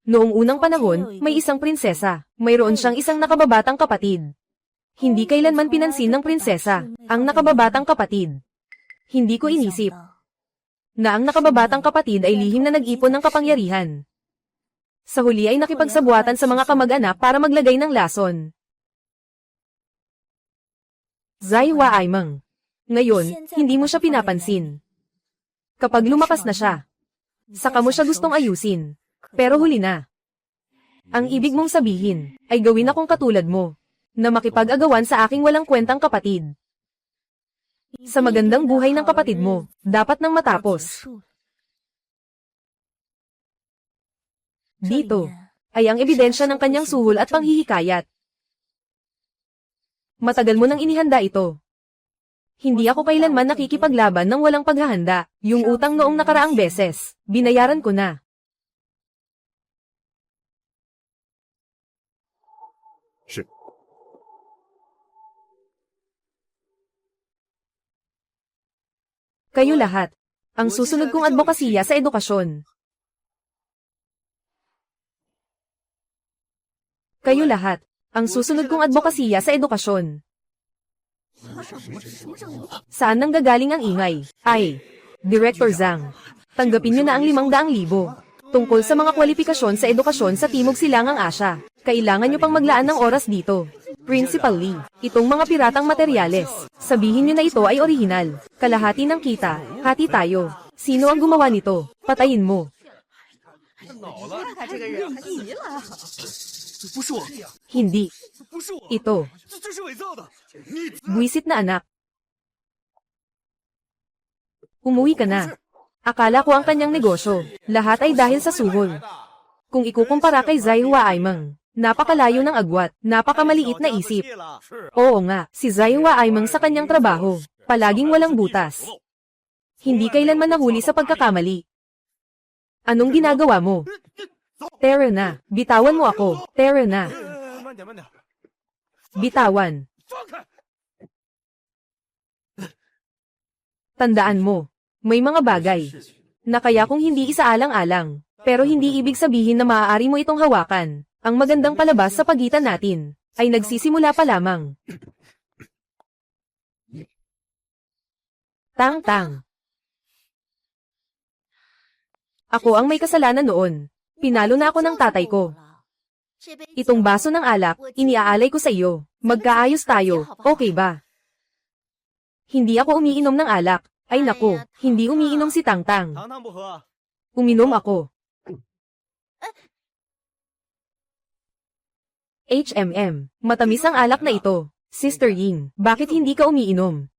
Noong unang panahon, may isang prinsesa. Mayroon siyang isang nakababatang kapatid. Hindi kailanman pinansin ng prinsesa ang nakababatang kapatid. Hindi ko inisip na ang nakababatang kapatid ay lihim na nag-ipon ng kapangyarihan. Sa huli ay nakipagsabuatan sa mga kamag-anak para maglagay ng lason. Zai Waimeng. Ngayon, hindi mo siya pinapansin. Kapag lumakas na siya, saka mo siya gustong ayusin. Pero huli na. Ang ibig mong sabihin, ay gawin akong katulad mo, na makipag-agawan sa aking walang kwentang kapatid. Sa magandang buhay ng kapatid mo, dapat nang matapos. Dito, ay ang ebidensya ng kanyang suhol at panghihikayat. Matagal mo nang inihanda ito. Hindi ako kailanman nakikipaglaban ng walang paghahanda. Yung utang noong nakaraang beses, binayaran ko na. Kayo lahat, ang susunod kong advokasya sa edukasyon. Kayo lahat, ang susunod kong advokasya sa edukasyon. Saan nang gagaling ang ingay? Ay, Director Zhang. Tanggapin niyo na ang 500,000 tungkol sa mga kwalifikasyon sa edukasyon sa Timog Silangang Asya. Kailangan niyo pang maglaan ng oras dito. Principal Lee, itong mga piratang materyales. Sabihin niyo na ito ay orihinal. Kalahati ng kita, hati tayo. Sino ang gumawa nito? Patayin mo. Hindi. Ito. Buwisit na anak. Umuwi ka na. Akala ko ang kanyang negosyo. Lahat ay dahil sa suhol. Kung ikukumpara kay Zai Waimeng, napakalayo ng agwat, napakamaliit na isip. Oo nga, si Zai Waimeng sa kanyang trabaho, palaging walang butas. Hindi kailanman nahuli sa pagkakamali. Anong ginagawa mo? Tara na, bitawan mo ako. Tara na. Bitawan. Tandaan mo, may mga bagay na kaya kung hindi isaalang-alang, pero hindi ibig sabihin na maaari mo itong hawakan. Ang magandang palabas sa pagitan natin ay nagsisimula pa lamang. Tang-tang. Ako ang may kasalanan noon. Pinalo na ako ng tatay ko. Itong baso ng alak, iniaalay ko sa iyo. Magkaayos tayo, okay ba? Hindi ako umiinom ng alak. Ay naku, hindi umiinom si Tangtang. Uminom ako. Matamis ang alak na ito. Sister Ying, bakit hindi ka umiinom?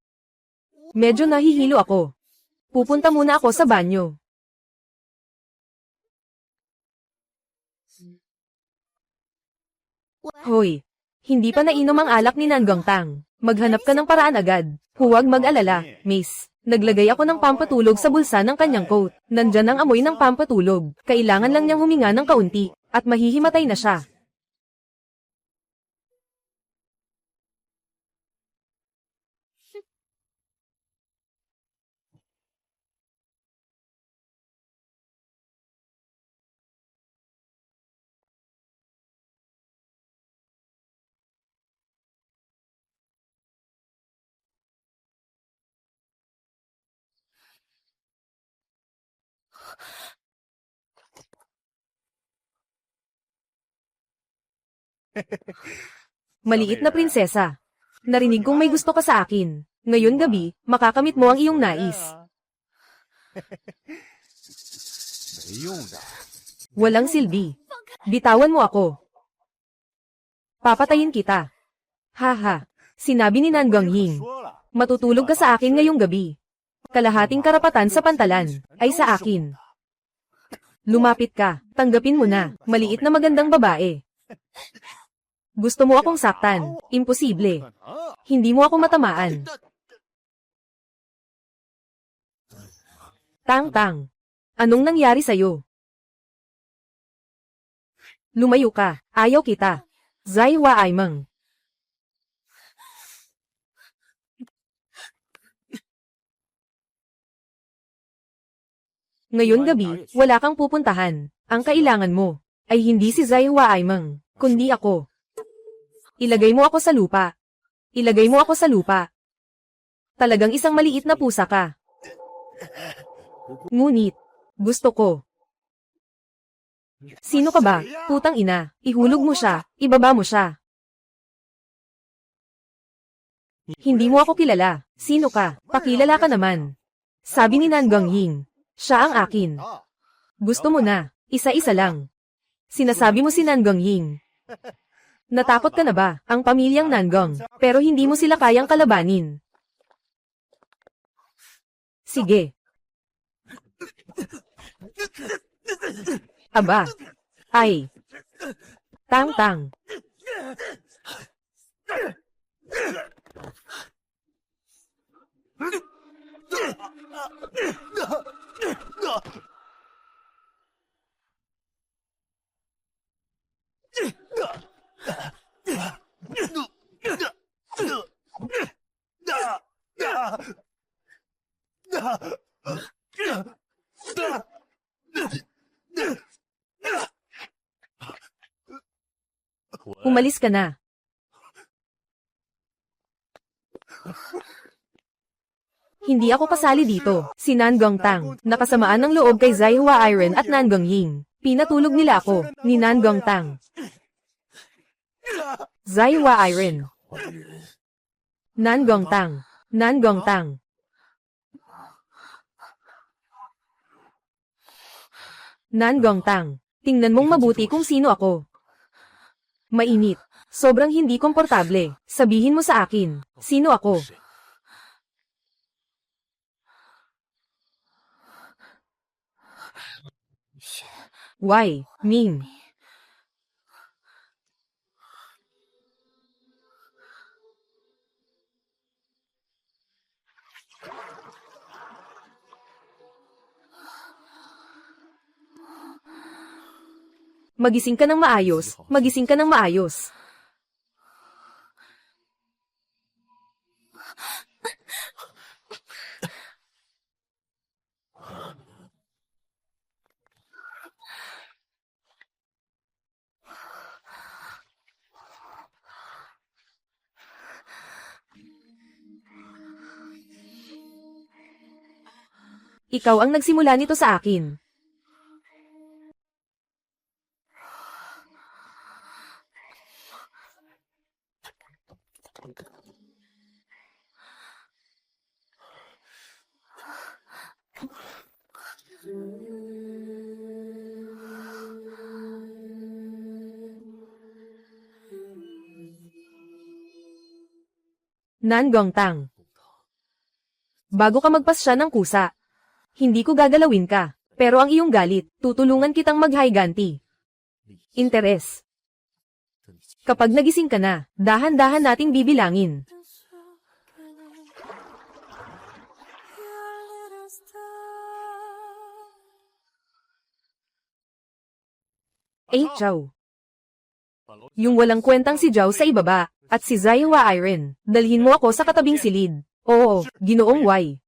Medyo nahihilo ako. Pupunta muna ako sa banyo. Hoy! Hindi pa nainom ang alak ni Nanggangtang. Maghanap ka ng paraan agad. Huwag mag-alala, miss. Naglagay ako ng pampatulog sa bulsa ng kanyang coat. Nandyan ang amoy ng pampatulog. Kailangan lang niyang huminga ng kaunti. At mahihimatay na siya. Maliit na prinsesa. Narinig kong may gusto ka sa akin. Ngayon gabi, makakamit mo ang iyong nais. Walang silbi. Bitawan mo ako. Papatayin kita. Haha. Sinabi ni Nanggangyin. Matutulog ka sa akin ngayong gabi. Kalahating karapatan sa pantalan ay sa akin. Lumapit ka. Tanggapin mo na. Maliit na magandang babae. Gusto mo akong saktan. Imposible. Hindi mo ako matamaan. Tang-tang. Anong nangyari sa'yo? Lumayo ka. Ayaw kita. Zai Hua Aimeng. Ngayon gabi, wala kang pupuntahan. Ang kailangan mo ay hindi si Zai Hua Aimeng, kundi ako. Ilagay mo ako sa lupa. Ilagay mo ako sa lupa. Talagang isang maliit na pusa ka. Ngunit, gusto ko. Sino ka ba? Putang ina. Ihulog mo siya. Ibaba mo siya. Hindi mo ako kilala. Sino ka? Pakilala ka naman. Sabi ni Nanggangyin. Siya ang akin. Gusto mo na. Isa-isa lang. Sinasabi mo si Nanggangyin. Natakot ka na ba, ang pamilyang Nanggong, pero hindi mo sila kayang kalabanin? Sige. Aba. Ay. Tang-tang. Umalis ka na. Hindi ako kasali dito. Si Nanggangtang, nakasamaan ng loob kay Zai Hua Iron at Nanggangyin. Pinatulog nila ako, ni Nanggangtang. Zai Hua Iron. Nanggangtang. Nanggangtang. Nanggangtang. Tingnan mong mabuti kung sino ako. Mainit. Sobrang hindi komportable. Sabihin mo sa akin, sino ako? Why, Ming? Magising ka ng maayos, magising ka ng maayos. Ikaw ang nagsimula nito sa akin. Nanggangtang. Bago ka magpasya ng kusa, hindi ko gagalawin ka, pero ang iyong galit, tutulungan kitang maghiganti. Interes. Kapag nagising ka na, dahan-dahan nating bibilangin. Chow. Yung walang kwentang si Zhao sa ibaba, at si Zaiwa Iron, dalhin mo ako sa katabing silid. Oo, Ginoong Y.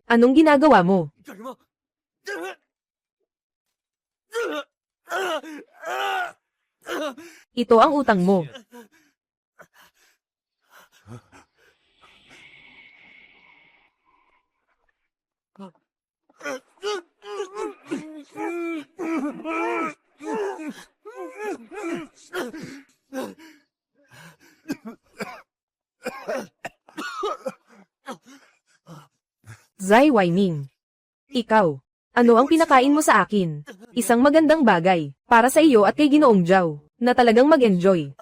Anong ginagawa mo? Ito ang utang mo. Zai Weining. Ikaw. Ano ang pinakain mo sa akin? Isang magandang bagay, para sa iyo at kay Ginoong Zhao, na talagang mag-enjoy.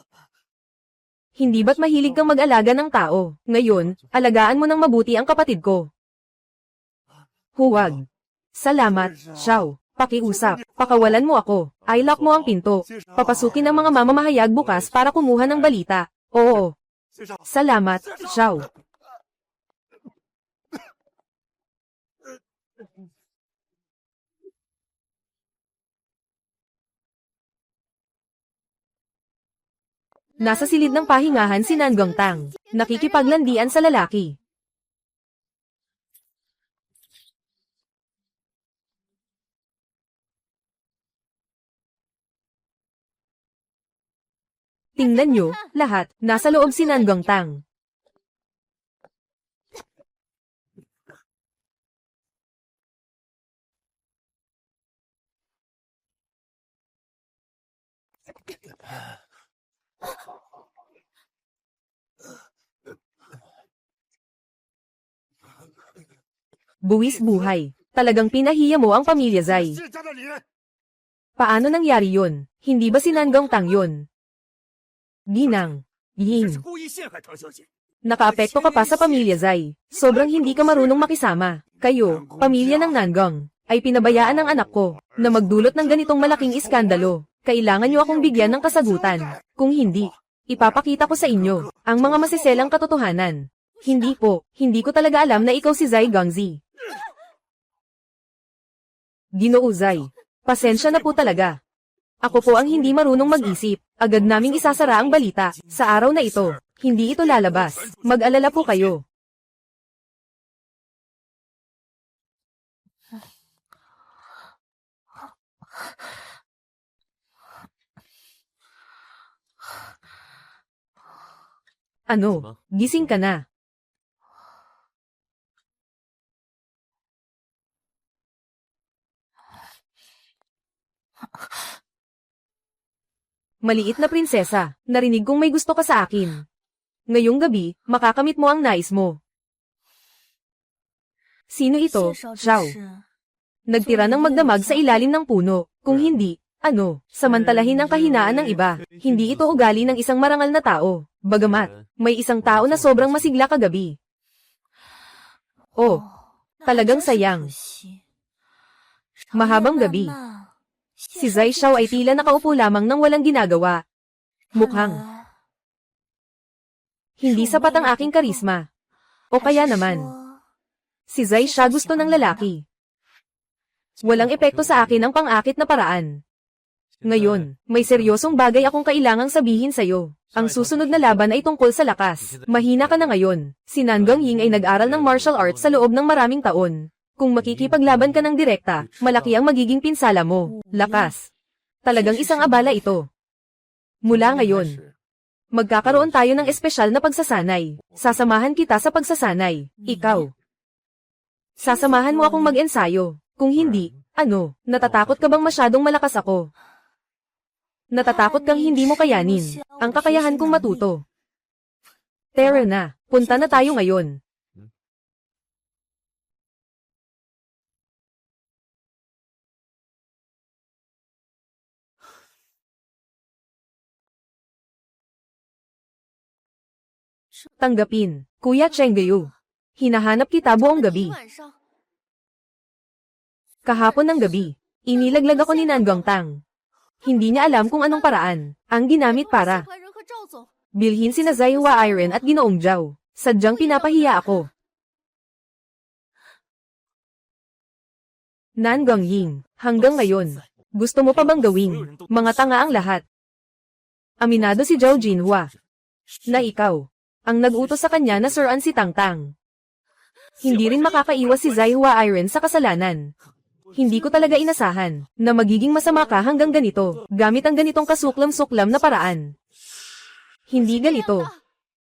Hindi ba't mahilig kang mag-alaga ng tao? Ngayon, alagaan mo ng mabuti ang kapatid ko. Huwag. Salamat, Xiao. Pakiusap. Pakawalan mo ako. I-lock mo ang pinto. Papasukin ang mga mamamahayag bukas para kumuha ng balita. Oo. Salamat, Xiao. Nasa silid ng pahingahan si Nangong Tang. Nakikipaglandian sa lalaki. Tingnan nyo, lahat, nasa loob si Nangong Tang. Buwis buhay. Talagang pinahiya mo ang pamilya Zai. Paano nangyari yun? Hindi ba si Nangong Tang yun? Ginang. Ying. Nakaapekto ka pa sa pamilya Zai. Sobrang hindi ka marunong makisama. Kayo, pamilya ng Nangong, ay pinabayaan ng anak ko, na magdulot ng ganitong malaking iskandalo. Kailangan nyo akong bigyan ng kasagutan. Kung hindi, ipapakita ko sa inyo, ang mga masiselang katotohanan. Hindi po, hindi ko talaga alam na ikaw si Zai Gongzi. Ginoo Zai. Pasensya na po talaga. Ako po ang hindi marunong mag-isip. Agad naming isasara ang balita. Sa araw na ito, hindi ito lalabas. Mag-alala po kayo. Ano? Gising ka na. Maliit na prinsesa, narinig kong may gusto ka sa akin. Ngayong gabi, makakamit mo ang nais mo. Sino ito, Xiao? Nagtira ng magdamag sa ilalim ng puno. Kung hindi, samantalahin ang kahinaan ng iba. Hindi ito ugali ng isang marangal na tao. Bagamat, may isang tao na sobrang masigla kagabi. Oh, talagang sayang. Mahabang gabi. Si Zai Xiao ay tila nakaupo lamang nang walang ginagawa. Mukhang hindi sapat ang aking karisma. O kaya naman, si Zai siya gusto ng lalaki. Walang epekto sa akin ang pang-akit na paraan. Ngayon, may seryosong bagay akong kailangang sabihin sa'yo. Ang susunod na laban ay tungkol sa lakas. Mahina ka na ngayon. Si Nangong Ying ay nag-aral ng martial arts sa loob ng maraming taon. Kung makikipaglaban ka ng direkta, malaki ang magiging pinsala mo. Lakas. Talagang isang abala ito. Mula ngayon, magkakaroon tayo ng espesyal na pagsasanay. Sasamahan kita sa pagsasanay. Ikaw. Sasamahan mo akong mag-ensayo. Kung hindi, natatakot ka bang masyadong malakas ako? Natatakot kang hindi mo kayanin ang kakayahan kong matuto. Tara na, punta na tayo ngayon. Tanggapin, Kuya Chenggayu. Hinahanap kita buong gabi. Kahapon ng gabi, inilaglag ako ni Nanggang Tang. Hindi niya alam kung anong paraan ang ginamit para bilhin sina Zaiwa Iron at Ginoong Zhao. Sadyang pinapahiya ako. Nanggang Ying, hanggang ngayon, gusto mo pa bang gawing mga tanga ang lahat? Aminado si Zhao Jinhua na ikaw ang nag-utos sa kanya na suruan si Tang Tang. Hindi rin makakaiwas si Zaiwa Iron sa kasalanan. Hindi ko talaga inasahan na magiging masama ka hanggang ganito, gamit ang ganitong kasuklam-suklam na paraan. Hindi ganito.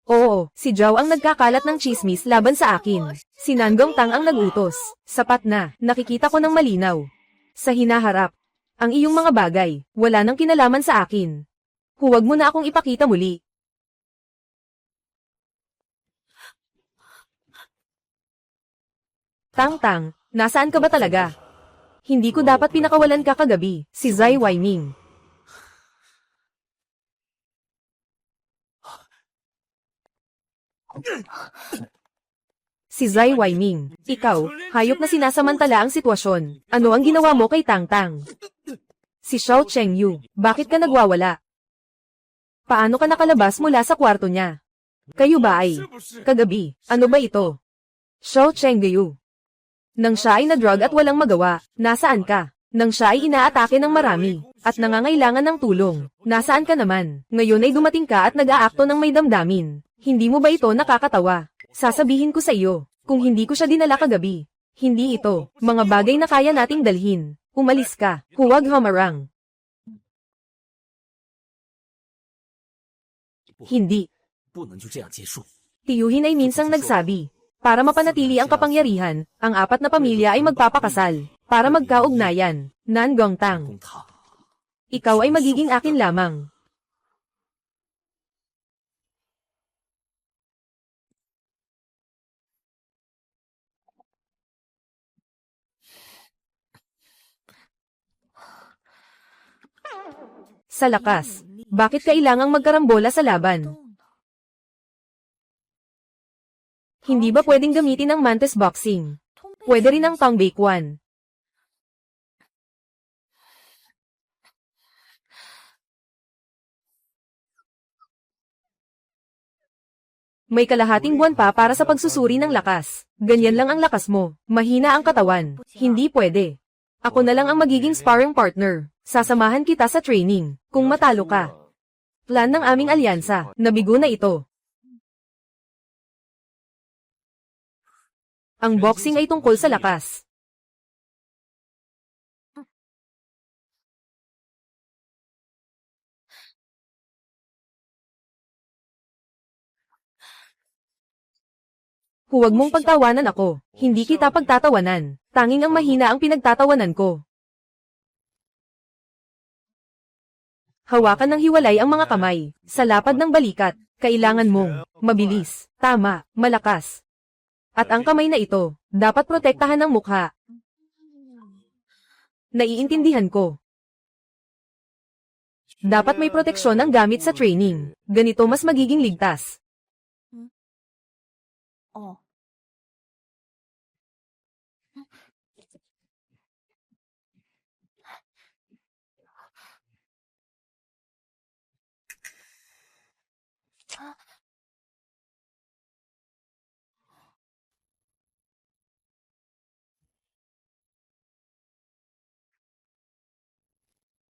Oo, si Zhao ang nagkakalat ng chismis laban sa akin. Si Nanggang Tang ang nag-utos. Sapat na, nakikita ko ng malinaw. Sa hinaharap, ang iyong mga bagay, wala nang kinalaman sa akin. Huwag mo na akong ipakita muli. Tang Tang, nasaan ka ba talaga? Hindi ko dapat pinakawalan ka kagabi, si Zai Weiming. Si Zai Weiming, ikaw, hayop na sinasamantala ang sitwasyon. Ano ang ginawa mo kay Tang Tang? Si Xiao Chengyu, bakit ka nagwawala? Paano ka nakalabas mula sa kwarto niya? Kayo ba ay kagabi? Ano ba ito? Xiao Chengyu. Nang siya ay na-drug at walang magawa, nasaan ka? Nang siya ay inaatake ng marami, at nangangailangan ng tulong, nasaan ka naman? Ngayon ay dumating ka at nag-aakto ng may damdamin. Hindi mo ba ito nakakatawa? Sasabihin ko sa iyo, kung hindi ko siya dinala kagabi. Hindi ito, mga bagay na kaya nating dalhin. Umalis ka, huwag humarang. Hindi. Tiyuhin ay minsang nagsabi. Para mapanatili ang kapangyarihan, ang apat na pamilya ay magpapakasal, para magkaugnayan. Nanggang Tang. Ikaw ay magiging akin lamang. Sa lakas, bakit kailangang magkarambola sa laban? Hindi ba pwedeng gamitin ang Mantis Boxing? Pwede rin ang Pangbakewan. May kalahating buwan pa para sa pagsusuri ng lakas. Ganyan lang ang lakas mo. Mahina ang katawan. Hindi pwede. Ako na lang ang magiging sparring partner. Sasamahan kita sa training. Kung matalo ka. Plan ng aming alyansa. Nabigo na ito. Ang boxing ay tungkol sa lakas. Huwag mong pagtawanan ako. Hindi kita pagtatawanan. Tanging ang mahina ang pinagtatawanan ko. Hawakan ng hiwalay ang mga kamay. Sa lapad ng balikat, kailangan mong mabilis, tama, malakas. At ang kamay na ito, dapat protektahan ng mukha. Naiintindihan ko. Dapat may proteksyon ang gamit sa training. Ganito mas magiging ligtas.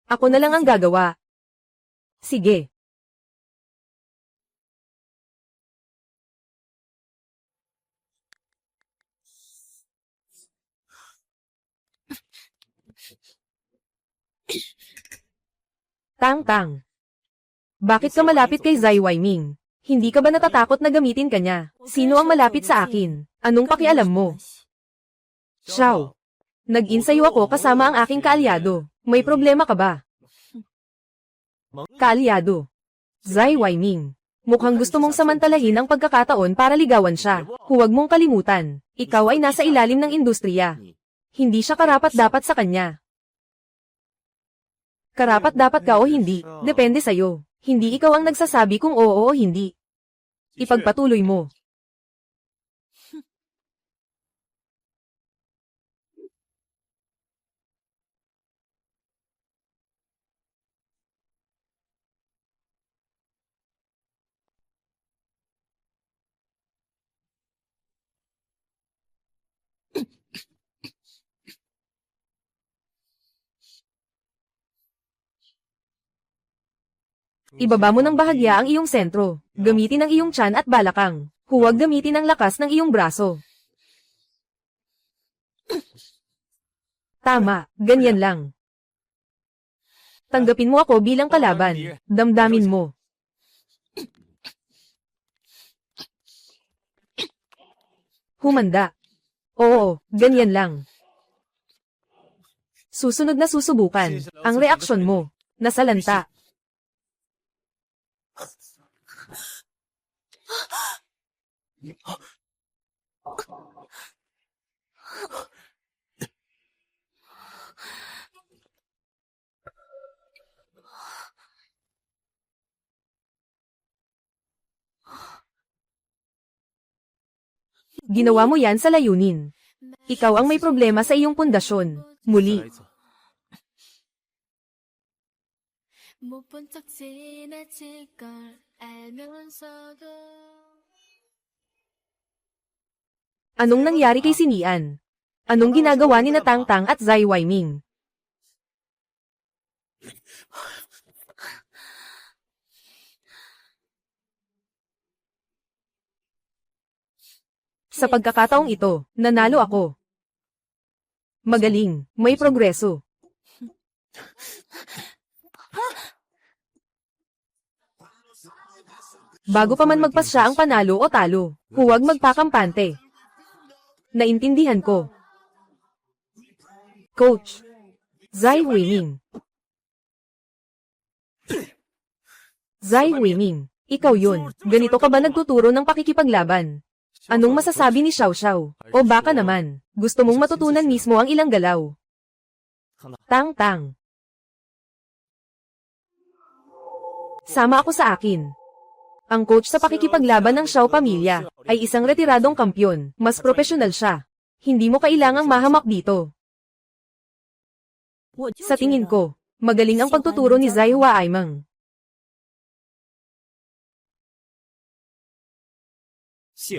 Ako na lang ang gagawa. Sige. Tang Tang. Bakit ka malapit kay Zai Weiming? Hindi ka ba natatakot na gamitin ka niya? Sino ang malapit sa akin? Anong pakialam mo? Xiao. Nag-insayo ako kasama ang aking kaalyado. May problema ka ba? Kaalyado. Zai Weiming. Mukhang gusto mong samantalahin ang pagkakataon para ligawan siya. Huwag mong kalimutan. Ikaw ay nasa ilalim ng industriya. Hindi siya karapat-dapat sa kanya. Karapat-dapat ka o hindi, depende sa'yo. Hindi ikaw ang nagsasabi kung oo o hindi. Ipagpatuloy mo. Ibaba mo ng bahagya ang iyong sentro. Gamitin ang iyong tiyan at balakang. Huwag gamitin ang lakas ng iyong braso. Tama, ganyan lang. Tanggapin mo ako bilang kalaban. Damdamin mo. Humanda. Oo, ganyan lang. Susunod na susubukan. Ang reaksyon mo. Nasalanta. Ginawa mo yan sa layunin. Ikaw ang may problema sa iyong pundasyon. Muli. 못 본 척 지나칠 걸 알면서도 Anong nangyari kay Sinian? Anong ginagawa ni Natangtang at Zai Weiming? Sa pagkakataong ito, nanalo ako. Magaling, may progreso. Bago pa man magpasya ang panalo o talo, huwag magpakampante. Naintindihan ko. Coach. Zai Weiming. Zai Weiming, ikaw yun. Ganito ka ba nagtuturo ng pakikipaglaban? Anong masasabi ni Xiao Xiao? O baka naman, gusto mong matutunan mismo ang ilang galaw? Tang-tang. Sama ako sa akin. Ang coach sa pakikipaglaban ng Xiao pamilya ay isang retiradong kampyon. Mas profesional siya. Hindi mo kailangang mahamak dito. Sa tingin ko, magaling ang pagtuturo ni Zai Weiming.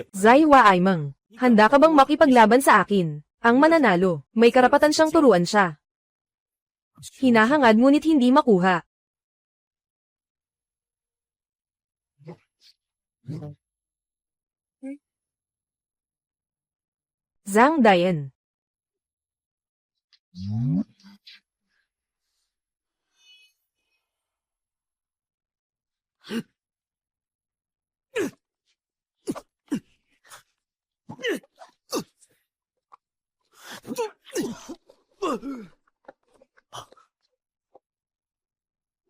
Zai Weiming, handa ka bang makipaglaban sa akin? Ang mananalo, may karapatan siyang turuan siya. Hinahangad ngunit hindi makuha. Zhang Dayan.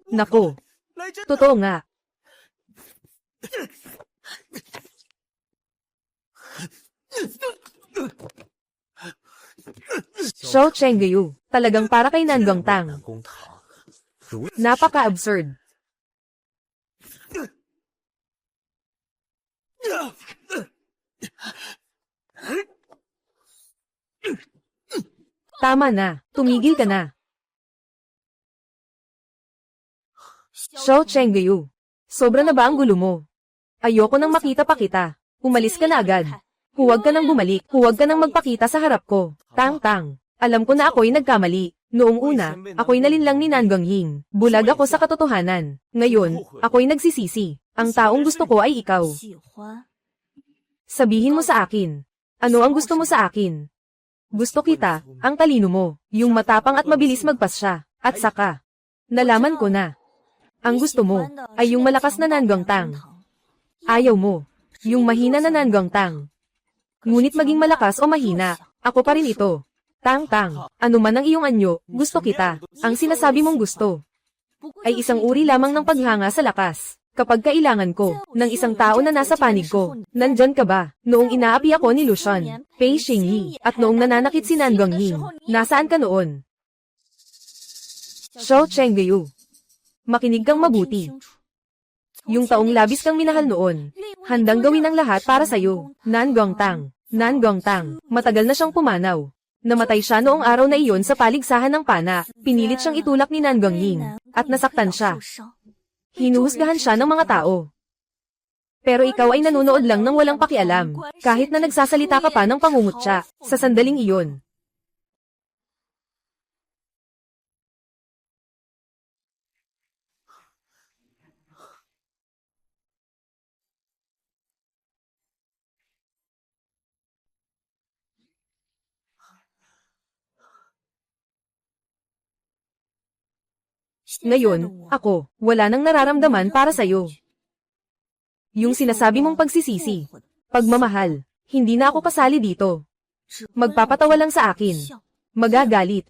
Nako. Totoo nga. Xiao Chengyu, talagang para kay Nanggang Tang. Napaka-absurd. Tama na, tumigil ka na. Xiao Chengyu, sobra na ba ang gulo mo? Ayoko nang makita pa kita. Umalis ka na agad. Huwag ka nang bumalik. Huwag ka nang magpakita sa harap ko. Tang-tang. Alam ko na ako'y nagkamali. Noong una, ako'y nalinlang ni Nanggang Ying. Bulag ako sa katotohanan. Ngayon, ako'y nagsisisi. Ang taong gusto ko ay ikaw. Sabihin mo sa akin. Ano ang gusto mo sa akin? Gusto kita, ang talino mo, yung matapang at mabilis magpasya. At saka, nalaman ko na. Ang gusto mo, ay yung malakas na Nanggang Tang. Ayaw mo, yung mahina na Nanggang Tang. Ngunit maging malakas o mahina, ako pa rin ito. Tang-tang, ano man ang iyong anyo, gusto kita. Ang sinasabi mong gusto ay isang uri lamang ng paghanga sa lakas. Kapag kailangan ko ng isang tao na nasa panig ko, nandyan ka ba? Noong inaapi ako ni Lucian, Pei Xingyi, at noong nananakit si Nanggang Ying, nasaan ka noon? Xiao Chengyu, makinig kang mabuti. Yung taong labis kang minahal noon, Handang gawin ang lahat para sa'yo. Nangongtang. Nangongtang. Matagal na siyang pumanaw. Namatay siya noong araw na iyon sa paligsahan ng pana. Pinilit siyang itulak ni Nangongying. At nasaktan siya. Hinuhusgahan siya ng mga tao. Pero ikaw ay nanonood lang ng walang pakialam. Kahit na nagsasalita ka pa ng pangungutya. Sa sandaling iyon. Ngayon, ako, wala nang nararamdaman para sa'yo. Yung sinasabi mong pagsisisi, pagmamahal, hindi na ako kasali dito. Magpapatawa lang sa akin. Magagalit.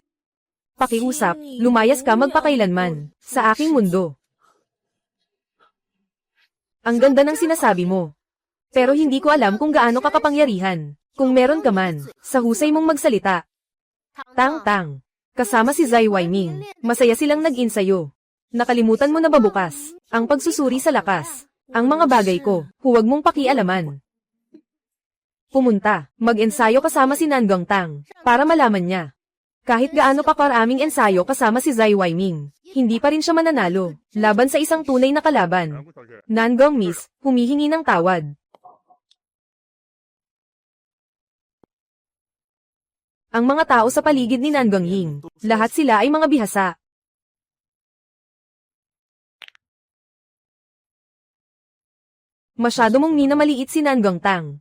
Pakiusap, lumayas ka magpakailanman, sa aking mundo. Ang ganda ng sinasabi mo. Pero hindi ko alam kung gaano ka kapangyarihan. Kung meron ka man, sa husay mong magsalita. Tang-tang. Kasama si Zai Weiming, masaya silang nag-insayo. Nakalimutan mo na ba bukas, ang pagsusuri sa lakas. Ang mga bagay ko, huwag mong pakialaman. Pumunta, mag-ensayo kasama si Nangongtang, para malaman niya. Kahit gaano pa karaming ensayo kasama si Zai Weiming, hindi pa rin siya mananalo, laban sa isang tunay na kalaban. Nangong Miss, humihingi ng tawad. Ang mga tao sa paligid ni Nangongying, lahat sila ay mga bihasa. Masyado mong minamaliit si Nangongtang.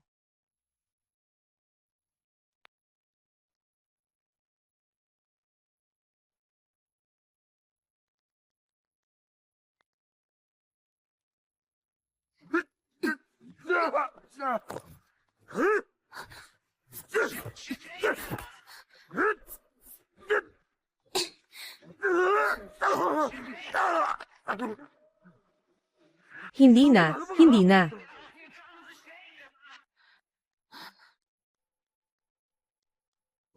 Hindi na, hindi na.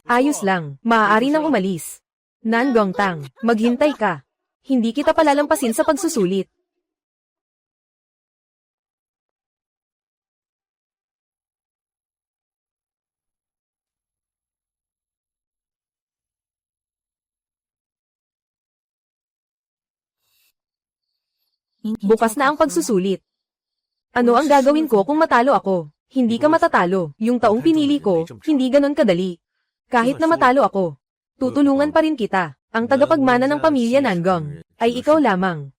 Ayos lang, maaari nang umalis. Nangongtang, maghintay ka. Hindi kita palalampasin sa pagsusulit. Bukas na ang pagsusulit. Ano ang gagawin ko kung matalo ako? Hindi ka matatalo. Yung taong pinili ko, hindi ganon kadali. Kahit na matalo ako, tutulungan pa rin kita. Ang tagapagmana ng pamilya Nangong ay ikaw lamang.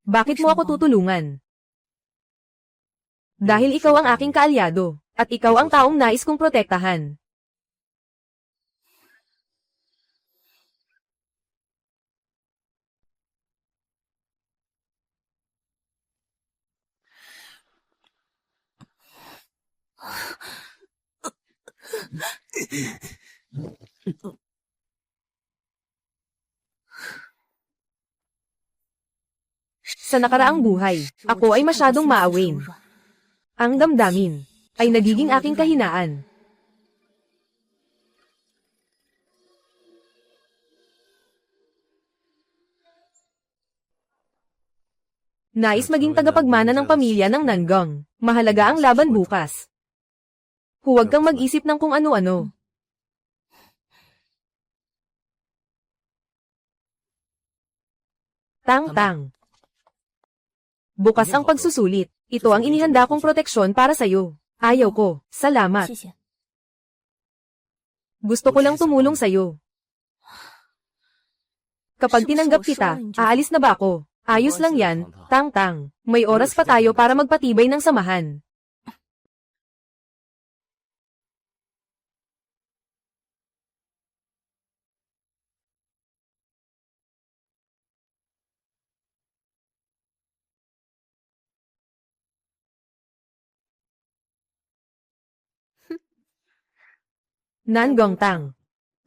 Bakit mo ako tutulungan? Dahil ikaw ang aking kaalyado, at ikaw ang taong nais kong protektahan. Sa nakaraang buhay, ako ay masyadong maawin. Ang damdamin ay nagiging aking kahinaan. Nais maging tagapagmana ng pamilya ng Nangong. Mahalaga ang laban bukas. Huwag kang mag-isip ng kung ano-ano. Tang-tang. Bukas ang pagsusulit. Ito ang inihanda kong proteksyon para sa'yo. Ayaw ko. Salamat. Gusto ko lang tumulong sa'yo. Kapag tinanggap kita, aalis na ba ako? Ayos lang yan, Tang-tang. May oras pa tayo para magpatibay ng samahan. Nangongtang.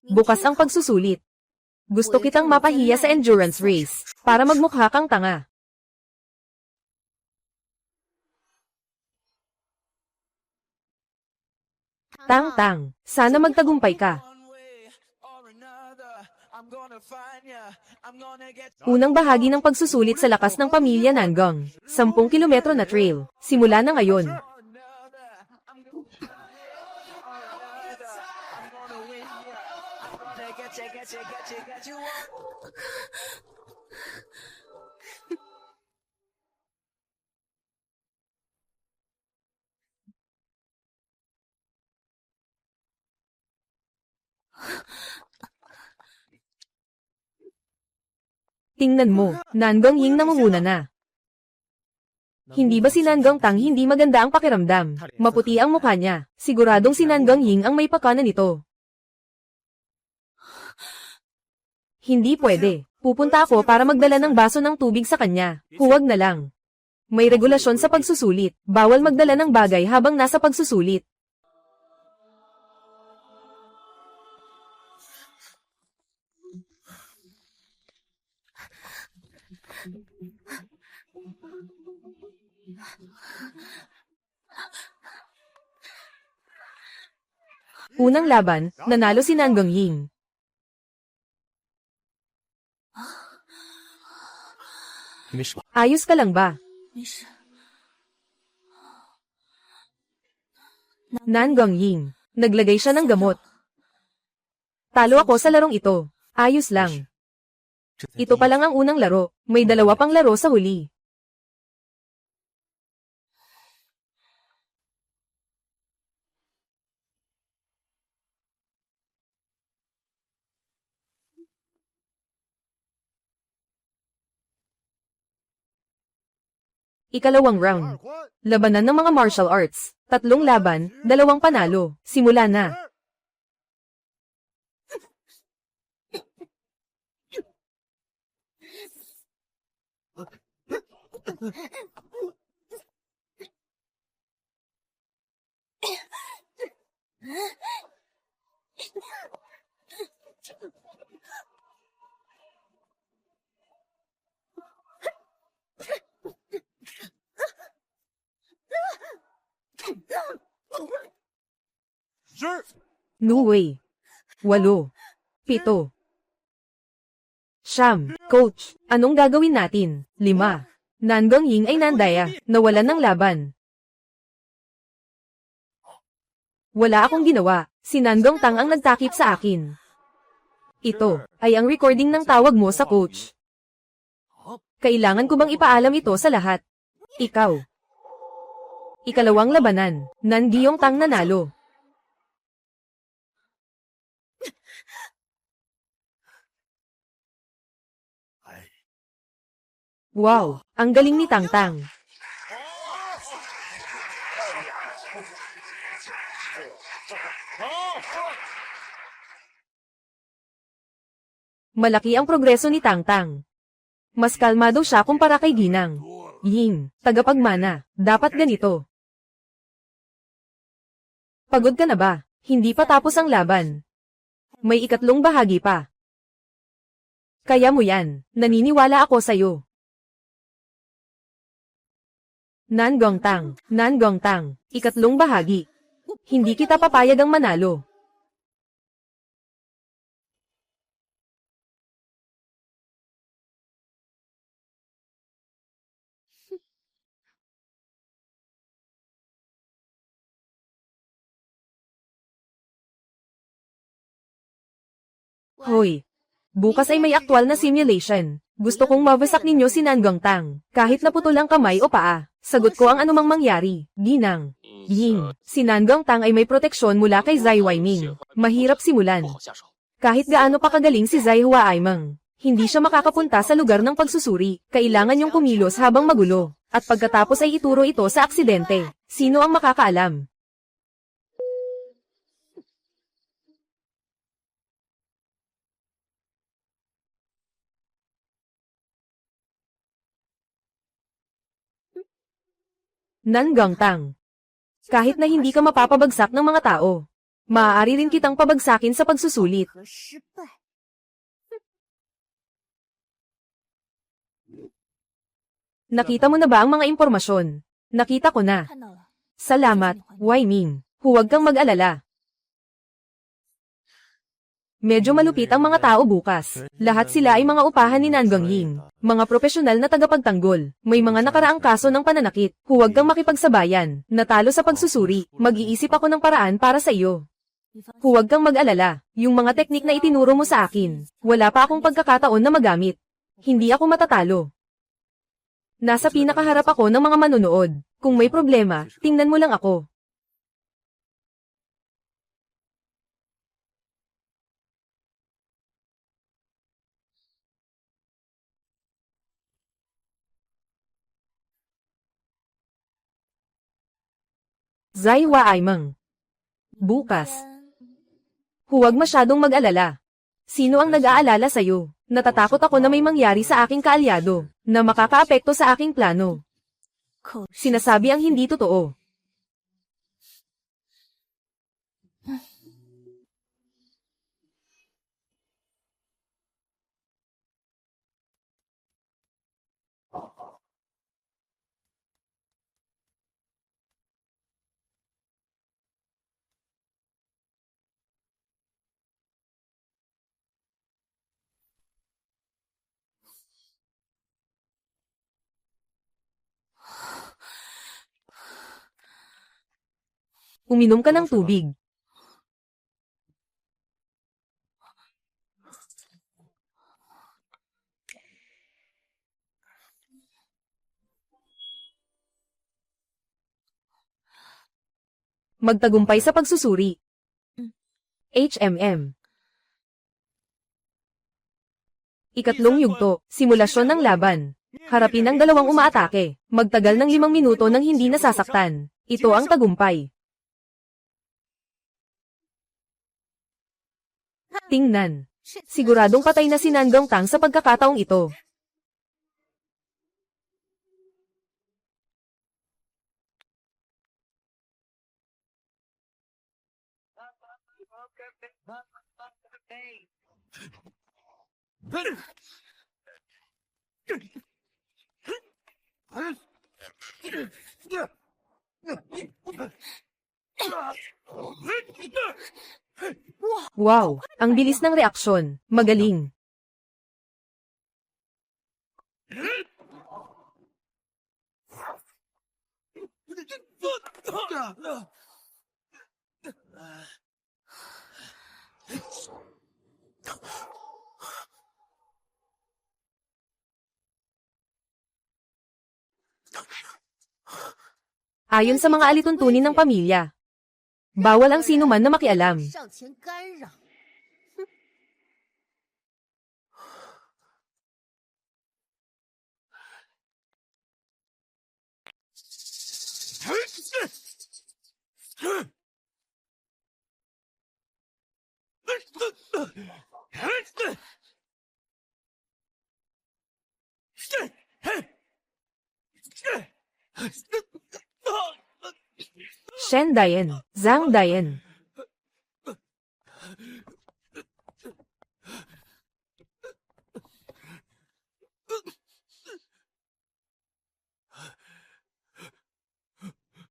Bukas ang pagsusulit. Gusto kitang mapahiya sa endurance race, para magmukha kang tanga. Tang-tang, sana magtagumpay ka. Unang bahagi ng pagsusulit sa lakas ng pamilya Nangong. 10 kilometro na trail. Simula na ngayon. Tingnan mo, Nangong Ying namumuna na. Hindi ba si Nangong Tang hindi maganda ang pakiramdam? Maputi ang mukha niya. Siguradong si Nangong Ying ang may pakana nito. Hindi pwede. Pupunta ako para magdala ng baso ng tubig sa kanya. Huwag na lang. May regulasyon sa pagsusulit. Bawal magdala ng bagay habang nasa pagsusulit. Unang laban, nanalo si Nangong Ying. Ayos ka lang ba? Nangong Ying. Naglagay siya ng gamot. Talo ako sa larong ito. Ayos lang. Ito pa lang ang unang laro. May 2 pang laro sa huli. Ikalawang round. Labanan ng mga martial arts. 3 laban, 2 panalo. Simula na. No way. 8. 7. Siyam. Coach, anong gagawin natin? 5. Nangong Ying ay nandaya, nawalan ng laban. Wala akong ginawa, si Nangong Tang ang nagtakip sa akin. Ito, ay ang recording ng tawag mo sa coach. Kailangan ko bang ipaalam ito sa lahat? Ikaw. Ikalawang labanan, Nangong Tang nanalo. Wow, ang galing ni Tang Tang. Malaki ang progreso ni Tang Tang. Mas kalmado siya kumpara kay Ginang. Ying, tagapagmana, dapat ganito. Pagod ka na ba? Hindi pa tapos ang laban. May ikatlong bahagi pa. Kaya mo yan, naniniwala ako sa'yo. Nangong Tang, ikatlong bahagi. Hindi kita papayag ang manalo. Hoy, bukas ay may aktwal na simulation. Gusto kong mawasak ninyo si Nangong Tang, kahit naputol ang kamay o paa. Sagot ko ang anumang mangyari, Ginang. Ying, si Nangong Tang ay may proteksyon mula kay Zai Weiming. Mahirap simulan. Kahit gaano pa kagaling si Zai Huaimeng, hindi siya makakapunta sa lugar ng pagsusuri. Kailangan niyong kumilos habang magulo. At pagkatapos ay ituro ito sa aksidente. Sino ang makakaalam? Nangong Tang. Kahit na hindi ka mapapabagsak ng mga tao, maaari rin kitang pabagsakin sa pagsusulit. Nakita mo na ba ang mga impormasyon? Nakita ko na. Salamat, Weiming. Huwag kang mag-alala. Medyo malupit ang mga tao bukas. Lahat sila ay mga upahan ni Nanggang Ying. Mga profesional na tagapagtanggol. May mga nakaraang kaso ng pananakit. Huwag kang makipagsabayan. Natalo sa pagsusuri. Mag-iisip ako ng paraan para sa iyo. Huwag kang mag-alala. Yung mga teknik na itinuro mo sa akin, wala pa akong pagkakataon na magamit. Hindi ako matatalo. Nasa pinakaharap ako ng mga manonood. Kung may problema, tingnan mo lang ako. Zai Wa Aimang. Bukas. Huwag masyadong mag-alala. Sino ang nag-aalala sa'yo? Natatakot ako na may mangyari sa aking kaalyado, na makakaapekto sa aking plano. Sinasabi ang hindi totoo. Uminom ka ng tubig. Magtagumpay sa pagsusuri. HMM. Ikatlong yugto, simulasyon ng laban. Harapin ang dalawang umaatake. Magtagal ng 5 minuto nang hindi nasasaktan. Ito ang tagumpay. Tingnan. Siguradong patay na si Nanggang Tang sa pagkakataong ito. Wow, ang bilis ng reaksyon. Magaling. Ayon sa mga alituntunin ng pamilya, bawal ang sinuman na makialam. 上前干扰。 Shen Dayen, Zhang Dayen.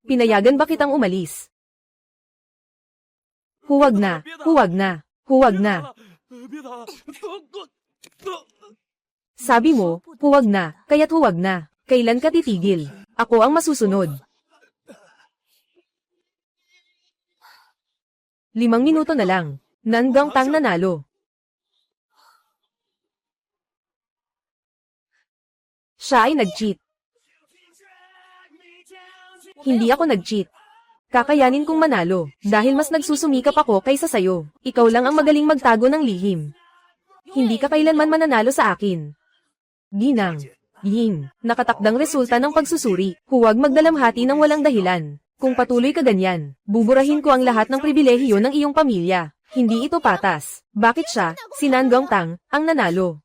Pinayagan ba kitang umalis? Huwag na, huwag na, huwag na. Sabi mo, huwag na, kaya't huwag na. Kailan ka titigil? Ako ang masusunod. 5 minuto na lang. Nanggang Tang nanalo. Siya ay nag-cheat. Hindi ako nag-cheat. Kakayanin kong manalo, dahil mas nagsusumikap ako kaysa sayo. Ikaw lang ang magaling magtago ng lihim. Hindi ka kailanman mananalo sa akin. Ginang. Ying, nakatakdang resulta ng pagsusuri. Huwag magdalamhati ng walang dahilan. Kung patuloy ka ganyan, buburahin ko ang lahat ng pribilehiyo ng iyong pamilya. Hindi ito patas. Bakit siya, si Nanggang Tang, ang nanalo?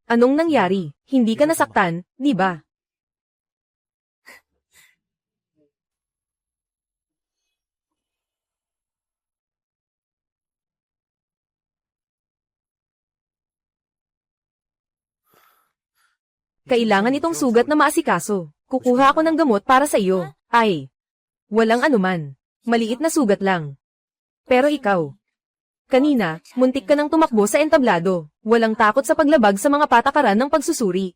Anong nangyari? Hindi ka nasaktan, di ba? Kailangan itong sugat na maasikaso. Kukuha ako ng gamot para sa iyo. Ay, walang anuman. Maliit na sugat lang. Pero ikaw, kanina, muntik ka nang tumakbo sa entablado. Walang takot sa paglabag sa mga patakaran ng pagsusuri.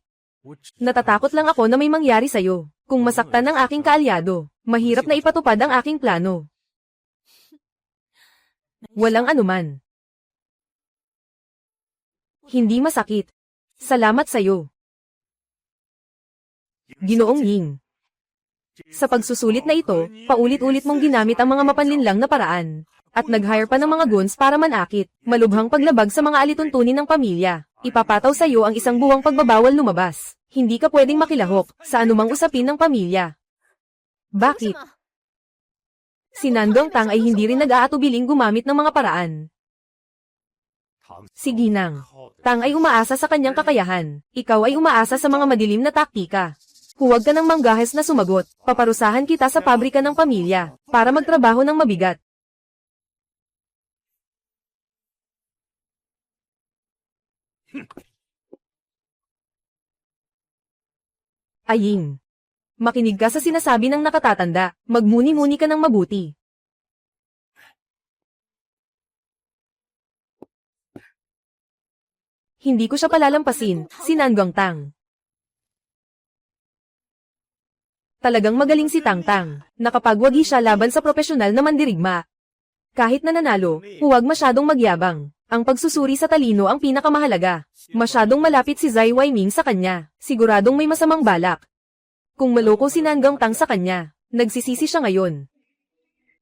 Natatakot lang ako na may mangyari sa'yo. Kung masaktan ng aking kaalyado, mahirap na ipatupad ang aking plano. Walang anuman. Hindi masakit. Salamat sa'yo. Ginoong Ying. Sa pagsusulit na ito, paulit-ulit mong ginamit ang mga mapanlinlang na paraan. At nag-hire pa ng mga goons para manakit, malubhang paglabag sa mga alituntunin ng pamilya. Ipapataw sa iyo ang isang buwang pagbabawal lumabas. Hindi ka pwedeng makilahok sa anumang usapin ng pamilya. Bakit? Si Nandong Tang ay hindi rin nag-aatubiling gumamit ng mga paraan. Si Ginang Tang ay umaasa sa kanyang kakayahan. Ikaw ay umaasa sa mga madilim na taktika. Huwag ka nang manggahes na sumagot. Paparusahan kita sa pabrika ng pamilya para magtrabaho ng mabigat. Aying. Makinig ka sa sinasabi ng nakatatanda. Magmuni-muni ka ng mabuti. Hindi ko siya palalampasin, si Nandong Tang. Talagang magaling si Tang Tang. Nakapagwagi siya laban sa profesional na mandirigma. Kahit nananalo, huwag masyadong magyabang. Ang pagsusuri sa talino ang pinakamahalaga. Masyadong malapit si Zai Weiming sa kanya. Siguradong may masamang balak. Kung maloko si Nandong Tang sa kanya, nagsisisi siya ngayon.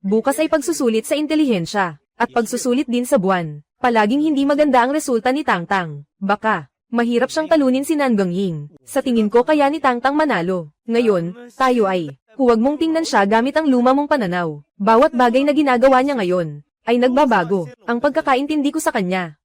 Bukas ay pagsusulit sa intelihensya, at pagsusulit din sa buwan. Palaging hindi maganda ang resulta ni Tang Tang. Baka, mahirap siyang talunin si Nandong Ying. Sa tingin ko kaya ni Tang Tang manalo. Ngayon, tayo ay, huwag mong tingnan siya gamit ang luma mong pananaw. Bawat bagay na ginagawa niya ngayon, ay nagbabago. Ang pagkakaintindi ko sa kanya.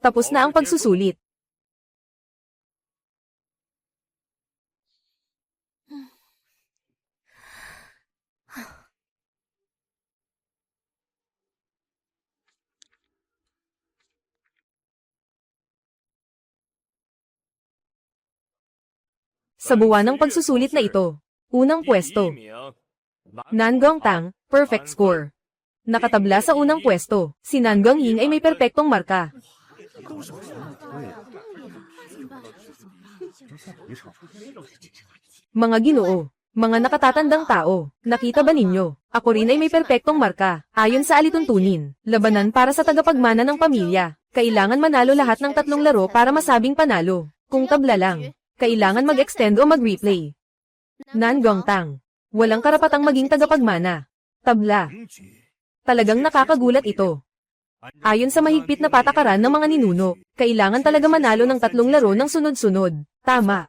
Tapos na ang pagsusulit. Sa buwan ng pagsusulit na ito, unang pwesto. Nandong Tang, perfect score. Nakatabla sa unang pwesto, si Nandong Ying ay may perpektong marka. Mga ginoo, mga nakatatandang tao, nakita ba ninyo? Ako rin ay may perpektong marka. Ayon sa alituntunin, labanan para sa tagapagmana ng pamilya. Kailangan manalo lahat ng 3 laro para masabing panalo. Kung tabla lang, kailangan mag-extend o mag-replay. Nandong Tang, walang karapatang maging tagapagmana. Tabla. Talagang nakakagulat ito. Ayon sa mahigpit na patakaran ng mga ninuno, kailangan talaga manalo ng 3 laro ng sunod-sunod. Tama.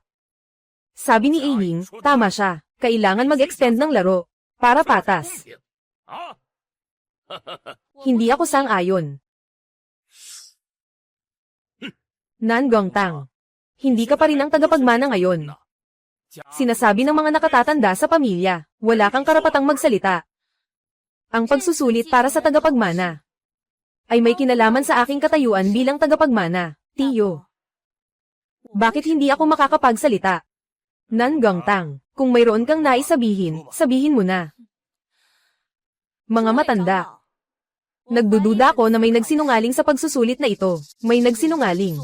Sabi ni Aying, tama siya. Kailangan mag-extend ng laro. Para patas. Hindi ako sang-ayon. Nandong Tang, hindi ka pa rin ang tagapagmana ngayon. Sinasabi ng mga nakatatanda sa pamilya, wala kang karapatang magsalita. Ang pagsusulit para sa tagapagmana ay may kinalaman sa aking katayuan bilang tagapagmana, Tiyo. Bakit hindi ako makakapagsalita? Nandong Tang, kung mayroon kang nais sabihin, sabihin mo na. Mga matanda. Nagdududa ako na may nagsinungaling sa pagsusulit na ito. May nagsinungaling.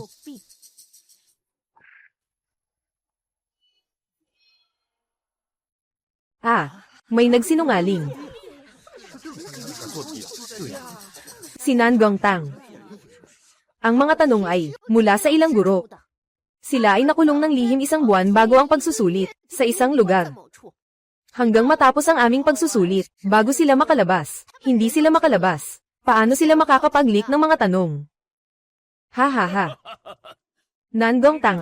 May nagsinungaling. Si Nandong Tang. Ang mga tanong ay, mula sa ilang guro. Sila ay nakulong ng lihim 1 buwan bago ang pagsusulit, sa isang lugar. Hanggang matapos ang aming pagsusulit, bago sila makalabas, hindi sila makalabas. Paano sila makakapag-leak ng mga tanong? Ha ha ha. Nandong Tang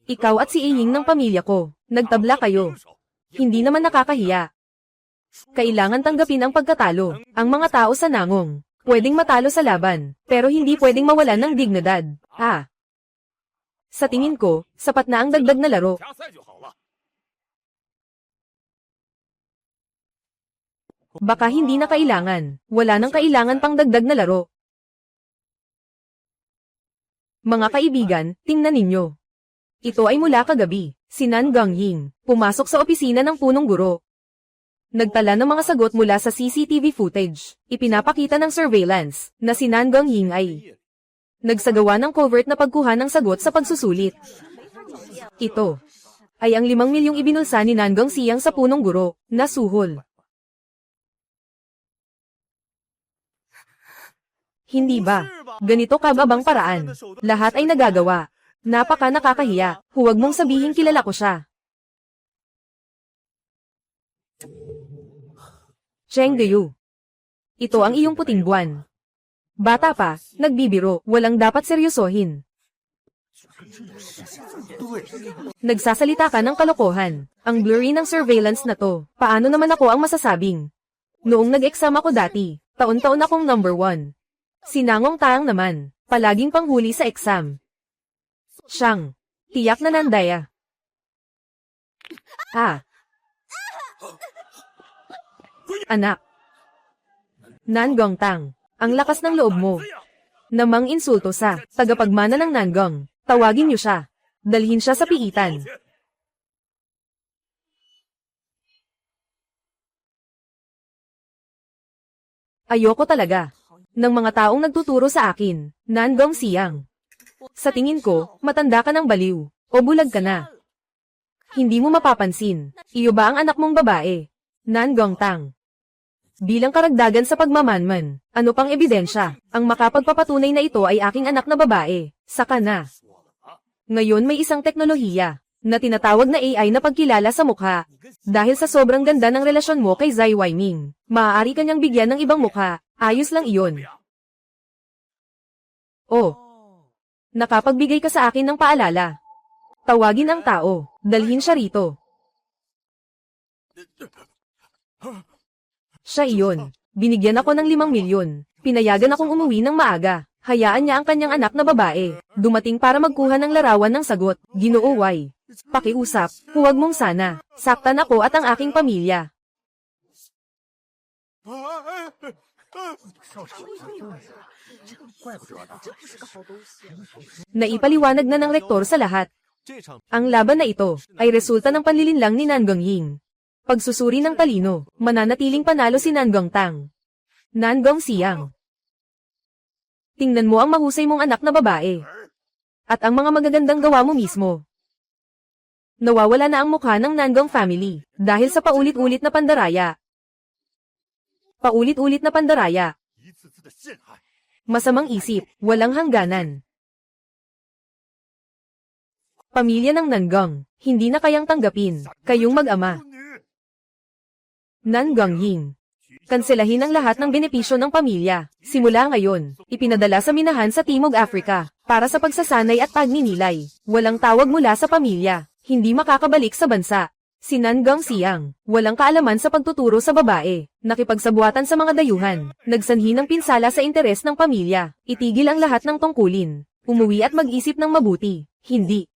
Ikaw at si Aying ng pamilya ko, nagtabla kayo. Hindi naman nakakahiya. Kailangan tanggapin ang pagkatalo. Ang mga tao sa nangong, pwedeng matalo sa laban, pero hindi pwedeng mawalan ng dignidad. Sa tingin ko, sapat na ang dagdag na laro. 加赛就好了。 Baka hindi na kailangan. Wala nang kailangan pang dagdag na laro. Mga kaibigan, tingnan ninyo. Ito ay mula kagabi. Si Nan Gangying, pumasok sa opisina ng punong guro. Nagtala ng mga sagot mula sa CCTV footage. Ipinapakita ng surveillance na si Nan Gangying ay nagsagawa ng covert na pagkuha ng sagot sa pagsusulit. Ito ay ang 5 milyong ibinulsa ni Nan Gangsiyang sa punong guro na suhol. Hindi ba? Ganito kababang paraan. Lahat ay nagagawa. Napaka nakakahiya. Huwag mong sabihin kilala ko siya. Cheng Deyu. Ito ang iyong puting buwan. Bata pa, nagbibiro, walang dapat seryosohin. Nagsasalita ka ng kalokohan. Ang blurry ng surveillance na to. Paano naman ako ang masasabing? Noong nag-exam ako dati, taon-taon akong number 1. Sinangong Taang naman, palaging panghuli sa exam. Siyang, tiyak na nandaya. Anak. Nan Gongtang, ang lakas ng loob mo. Namang insulto sa tagapagmana ng Nangong. Tawagin niyo siya. Dalhin siya sa piitan. Ayoko talaga ng mga taong nagtuturo sa akin, Nan Gangsiyang. Sa tingin ko, matanda ka ng baliw, o bulag ka na. Hindi mo mapapansin, iyo ba ang anak mong babae? Nan Gongtang. Bilang karagdagan sa pagmamanman, ano pang ebidensya? Ang makapagpapatunay na ito ay aking anak na babae, saka na. Ngayon may isang teknolohiya, na tinatawag na AI na pagkilala sa mukha. Dahil sa sobrang ganda ng relasyon mo kay Zai Weiming, maaari kanyang bigyan ng ibang mukha, ayos lang iyon. Oh. Nakapagbigay ka sa akin ng paalala. Tawagin ang tao, dalhin siya rito. Siya iyon. Binigyan ako ng 5 milyon. Pinayagan akong umuwi ng maaga. Hayaan niya ang kanyang anak na babae. Dumating para magkuha ng larawan ng sagot. Ginoo Wai. Pakiusap, huwag mong sana. Saktan ako at ang aking pamilya. Naipaliwanag na ng rektor sa lahat. Ang laban na ito ay resulta ng panlilinlang ni Nan Gangying. Pagsusuri ng talino, mananatiling panalo si Nan Gongtang. Nan Gangsiyang. Tingnan mo ang mahusay mong anak na babae. At ang mga magagandang gawa mo mismo. Nawawala na ang mukha ng Nangong family dahil sa paulit-ulit na pandaraya. Paulit-ulit na pandaraya. Masamang isip, walang hangganan. Pamilya ng Nangong, hindi na kayang tanggapin, kayong mag-ama. Nan Gangying. Kanselahin ang lahat ng benepisyo ng pamilya. Simula ngayon, ipinadala sa minahan sa Timog Africa, para sa pagsasanay at pagninilay. Walang tawag mula sa pamilya, hindi makakabalik sa bansa. Si Nan Gangsiyang, walang kaalaman sa pagtuturo sa babae, nakipagsabuatan sa mga dayuhan, nagsanhi ng pinsala sa interes ng pamilya, itigil ang lahat ng tungkulin, umuwi at mag-isip ng mabuti, hindi.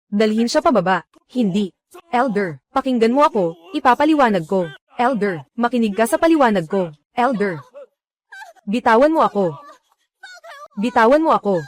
Dalhin siya pababa, hindi. Elder, pakinggan mo ako, ipapaliwanag ko. Elder, makinig ka sa paliwanag ko. Elder. Bitawan mo ako. Bitawan mo ako.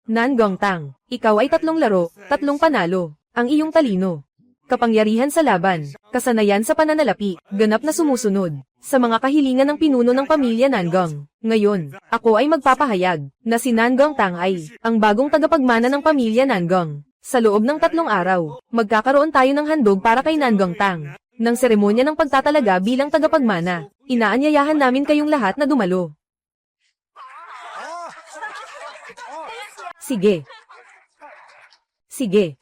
Nan Gongtang, ikaw ay 3 laro, 3 panalo. Ang iyong talino. Kapangyarihan sa laban, kasanayan sa pananalapi, ganap na sumusunod sa mga kahilingan ng pinuno ng pamilya Nangong. Ngayon, ako ay magpapahayag na si Nan Gongtang ay ang bagong tagapagmana ng pamilya Nangong. Sa loob ng 3 araw, magkakaroon tayo ng handog para kay Nan Gongtang. Ng seremonya ng pagtatalaga bilang tagapagmana, inaanyayahan namin kayong lahat na dumalo. Sige. Sige.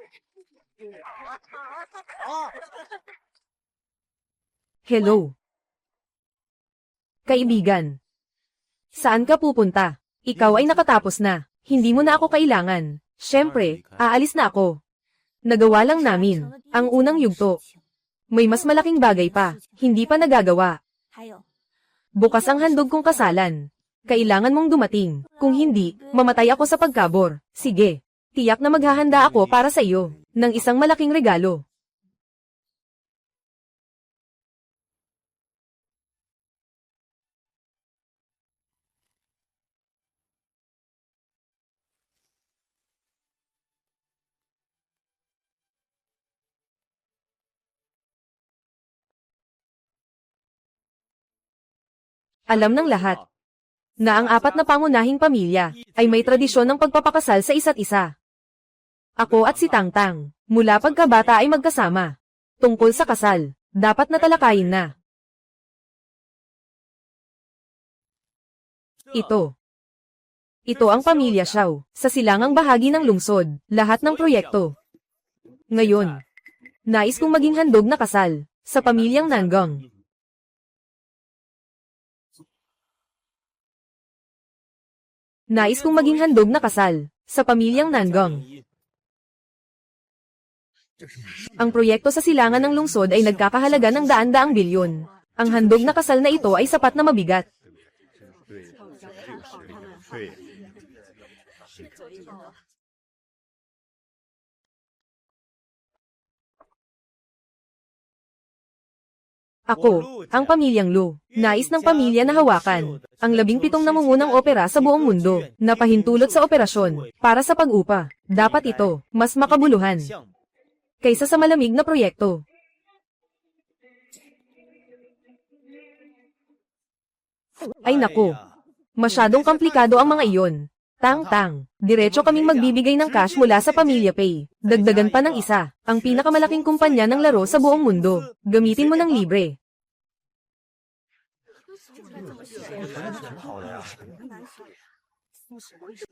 Hello. Kaibigan. Saan ka pupunta? Ikaw ay nakatapos na. Hindi mo na ako kailangan. Siyempre, aalis na ako. Nagawa lang namin ang unang yugto. May mas malaking bagay pa, hindi pa nagagawa. Bukas ang handog kong kasalan. Kailangan mong dumating. Kung hindi, mamatay ako sa pagkabor. Sige. Tiyak na maghahanda ako para sa iyo ng isang malaking regalo. Alam ng lahat na ang apat na pangunahing pamilya ay may tradisyon ng pagpapakasal sa isa't isa. Ako at si Tangtang, mula pagkabata ay magkasama. Tungkol sa kasal, dapat na talakayin na. Ito. Ito ang pamilya Xiao, sa silangang bahagi ng lungsod, lahat ng proyekto. Ngayon, nais kong maging handog na kasal, sa pamilyang Nangong. Nais kong maging handog na kasal, sa pamilyang Nangong. Ang proyekto sa silangan ng lungsod ay nagkakahalaga ng daan-daang bilyon. Ang handog na kasal na ito ay sapat na mabigat. Ako, ang pamilyang Lu, nais ng pamilya na hawakan ang 17 nangungunang opera sa buong mundo, na pahintulot sa operasyon, para sa pag-upa. Dapat ito, mas makabuluhan, kaysa sa malamig na proyekto. Ay naku, masyadong komplikado ang mga iyon. Tang-tang, diretso kaming magbibigay ng cash mula sa Pamilya Pay. Dagdagan pa ng isa, ang pinakamalaking kumpanya ng laro sa buong mundo. Gamitin mo ng libre.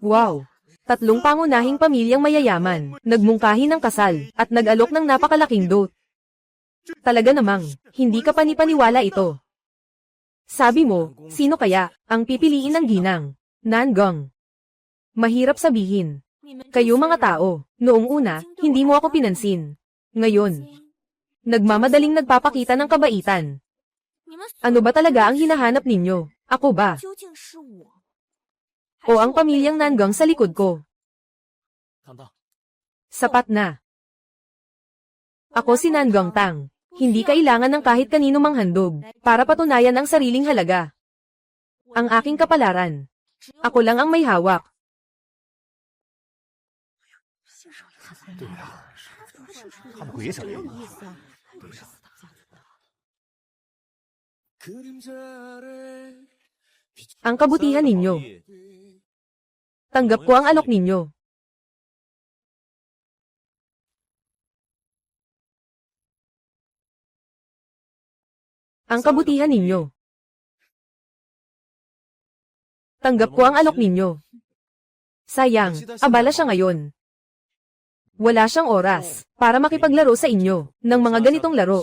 Wow! 3 pangunahing pamilyang mayayaman, nagmungkahi ng kasal, at nag-alok ng napakalaking dote. Talaga namang, hindi ka panipaniwala ito. Sabi mo, sino kaya ang pipiliin ng ginang? Nangong. Mahirap sabihin. Kayo mga tao, noong una, hindi mo ako pinansin. Ngayon, nagmamadaling nagpapakita ng kabaitan. Ano ba talaga ang hinahanap ninyo? Ako ba? O ang pamilyang Nangong sa likod ko? Sapat na. Ako si Nangong Tang. Hindi kailangan ng kahit kanino mang handog, para patunayan ang sariling halaga. Ang aking kapalaran. Ako lang ang may hawak. Ang kabutihan ninyo. Tanggap ko ang alok ninyo. Ang kabutihan ninyo. Tanggap ko ang alok ninyo. Sayang, abala siya ngayon. Wala siyang oras para makipaglaro sa inyo ng mga ganitong laro.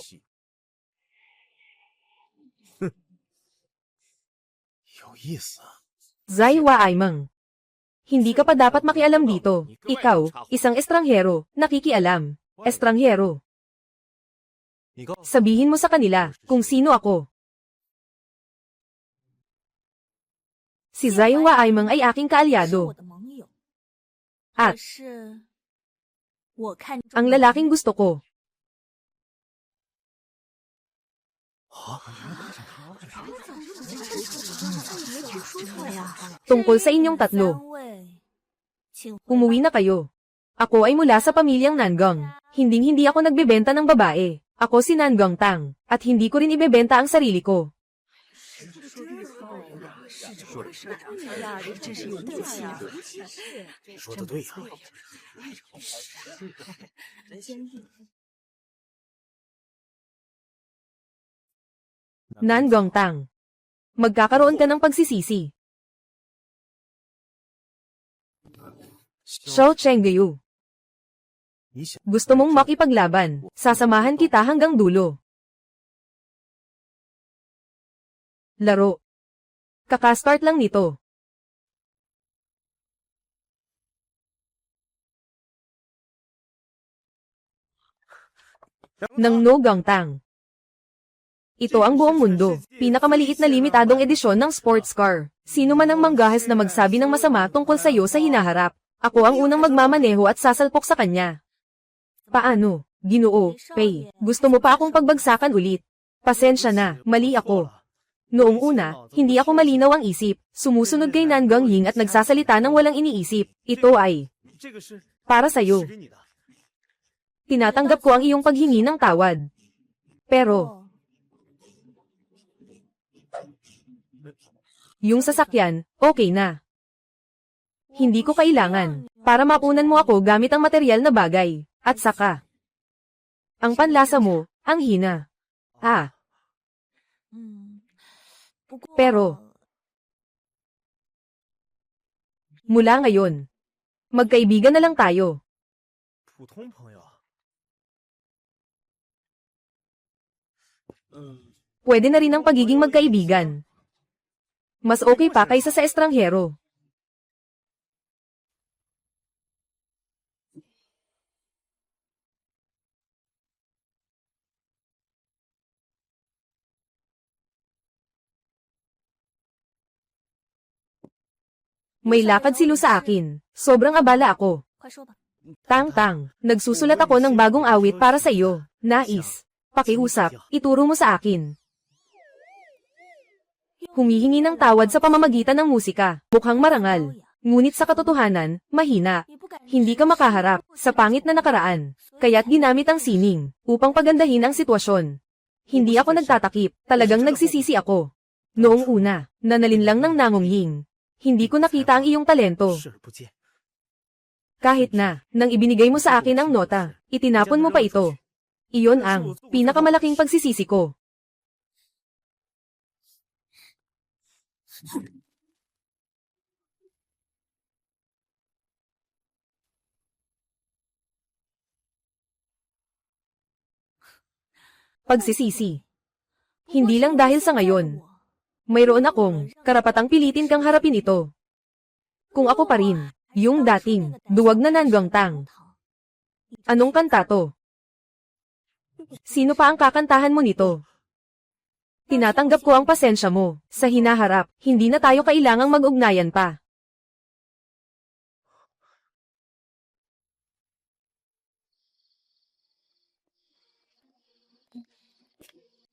Zai Wa Aimeng. Hindi ka pa dapat makialam dito. Ikaw, isang estranghero, nakikialam. Estranghero. Sabihin mo sa kanila kung sino ako. Si Zai Wa Aimeng ay aking kaalyado. At ang lalaking gusto ko. Tungkol sa inyong tatlo. Umuwi na kayo. Ako ay mula sa pamilyang Nangong. Hinding-hindi ako nagbebenta ng babae. Ako si Nangong Tang, at hindi ko rin ibebenta ang sarili ko. Nangong Tang. Magkakaroon ka ng pagsisisi. Xiao Chengyu. Gusto mong makipaglaban, sasamahan kita hanggang dulo. Laro. Kakastart lang nito. Ng No Gangtang. Ito ang buong mundo. Pinakamaliit na limitadong edisyon ng sports car. Sino man ang manggahas na magsabi ng masama tungkol sa iyo sa hinaharap. Ako ang unang magmamaneho at sasalpok sa kanya. Paano? Ginoo, Pay, gusto mo pa akong pagbagsakan ulit? Pasensya na, mali ako. Noong una, hindi ako malinaw ang isip. Sumusunod kay Nangang Ying at nagsasalita ng walang iniisip. Ito ay para sa'yo. Tinatanggap ko ang iyong paghingi ng tawad. Pero, yung sasakyan, okay na. Hindi ko kailangan, para mapunan mo ako gamit ang material na bagay. At saka, ang panlasa mo, ang hina. Pero, mula ngayon, magkaibigan na lang tayo. Pwede na rin ang pagiging magkaibigan. Mas okay pa kaysa sa estranghero. May lakad si Lu sa akin. Sobrang abala ako. Tang-tang, nagsusulat ako ng bagong awit para sa iyo. Nais. Pakiusap, ituro mo sa akin. Humihingi ng tawad sa pamamagitan ng musika. Mukhang marangal. Ngunit sa katotohanan, mahina. Hindi ka makaharap sa pangit na nakaraan. Kaya't ginamit ang sining upang pagandahin ang sitwasyon. Hindi ako nagtatakip. Talagang nagsisisi ako. Noong una, nanalin lang ng Nangong Ying. Hindi ko nakita ang iyong talento. Kahit na, nang ibinigay mo sa akin ang nota, itinapon mo pa ito. Iyon ang pinakamalaking pagsisisi ko. Pagsisisi. Hindi lang dahil sa ngayon. Mayroon akong karapatang pilitin kang harapin ito. Kung ako pa rin, yung dating, duwag na Nangang Tang. Anong kanta to? Sino pa ang kakantahan mo nito? Tinatanggap ko ang pasensya mo. Sa hinaharap, hindi na tayo kailangang mag-ugnayan pa.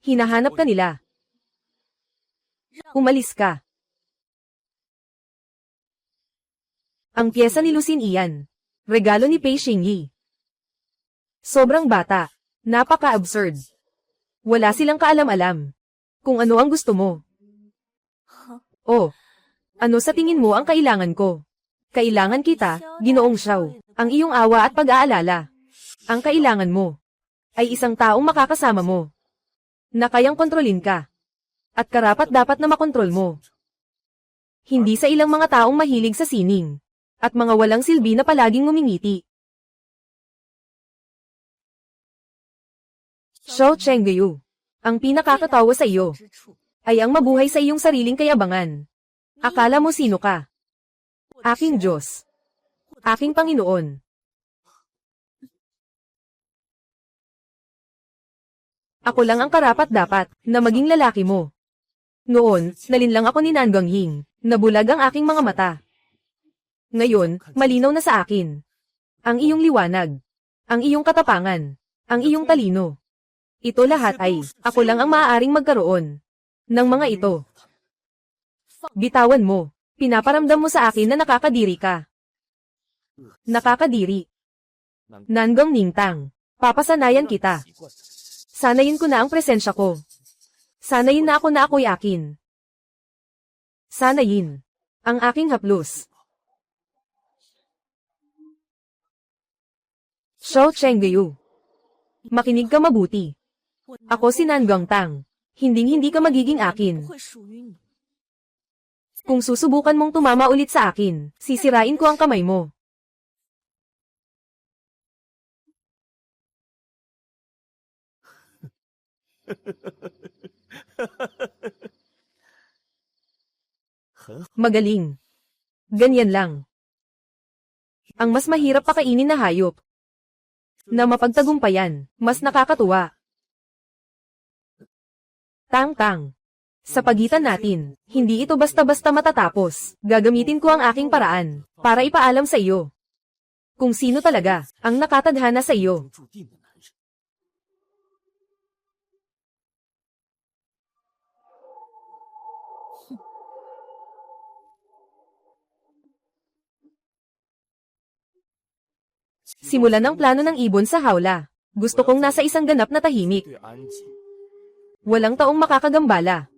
Hinahanap ka nila. Umalis ka. Ang pyesa ni Lucin iyan. Regalo ni Pei Xingyi. Sobrang bata. Napaka-absurd. Wala silang kaalam-alam. Kung ano ang gusto mo. Oh. Ano sa tingin mo ang kailangan ko? Kailangan kita, Ginoong Xiao, ang iyong awa at pag-aalala. Ang kailangan mo ay isang taong makakasama mo. Na kayang kontrolin ka. At karapat dapat na makontrol mo. Hindi sa ilang mga taong mahilig sa sining. At mga walang silbi na palaging ngumingiti. Xiao Chengyu, ang pinakakatawa sa iyo, ay ang mabuhay sa iyong sariling kayabangan. Akala mo sino ka? Aking Diyos. Aking Panginoon. Ako lang ang karapat-dapat na maging lalaki mo. Noon, nalinlang ako ni Nangang Ying. Nabulag ang aking mga mata. Ngayon, malinaw na sa akin. Ang iyong liwanag. Ang iyong katapangan. Ang iyong talino. Ito lahat ay, ako lang ang maaaring magkaroon. Ng mga ito. Bitawan mo. Pinaparamdam mo sa akin na nakakadiri ka. Nakakadiri. Nangang Ningtang. Papasanayan kita. Sanayin ko na ang presensya ko. Sanayin na ako'y akin. Sanayin. Ang aking haplos. Xiao Chengyu. Makinig ka mabuti. Ako si Nangang Tang. Hinding-hindi ka magiging akin. Kung susubukan mong tumama ulit sa akin, sisirain ko ang kamay mo. Magaling. Ganyan lang. Ang mas mahirap pakainin na hayop. Na mapagtagumpayan, mas nakakatuwa. Tang-tang. Sa pagitan natin, hindi ito basta-basta matatapos. Gagamitin ko ang aking paraan para ipaalam sa iyo kung sino talaga ang nakatadhana sa iyo. Simulan ang plano ng ibon sa hawla. Gusto kong nasa isang ganap na tahimik. Walang taong makakagambala.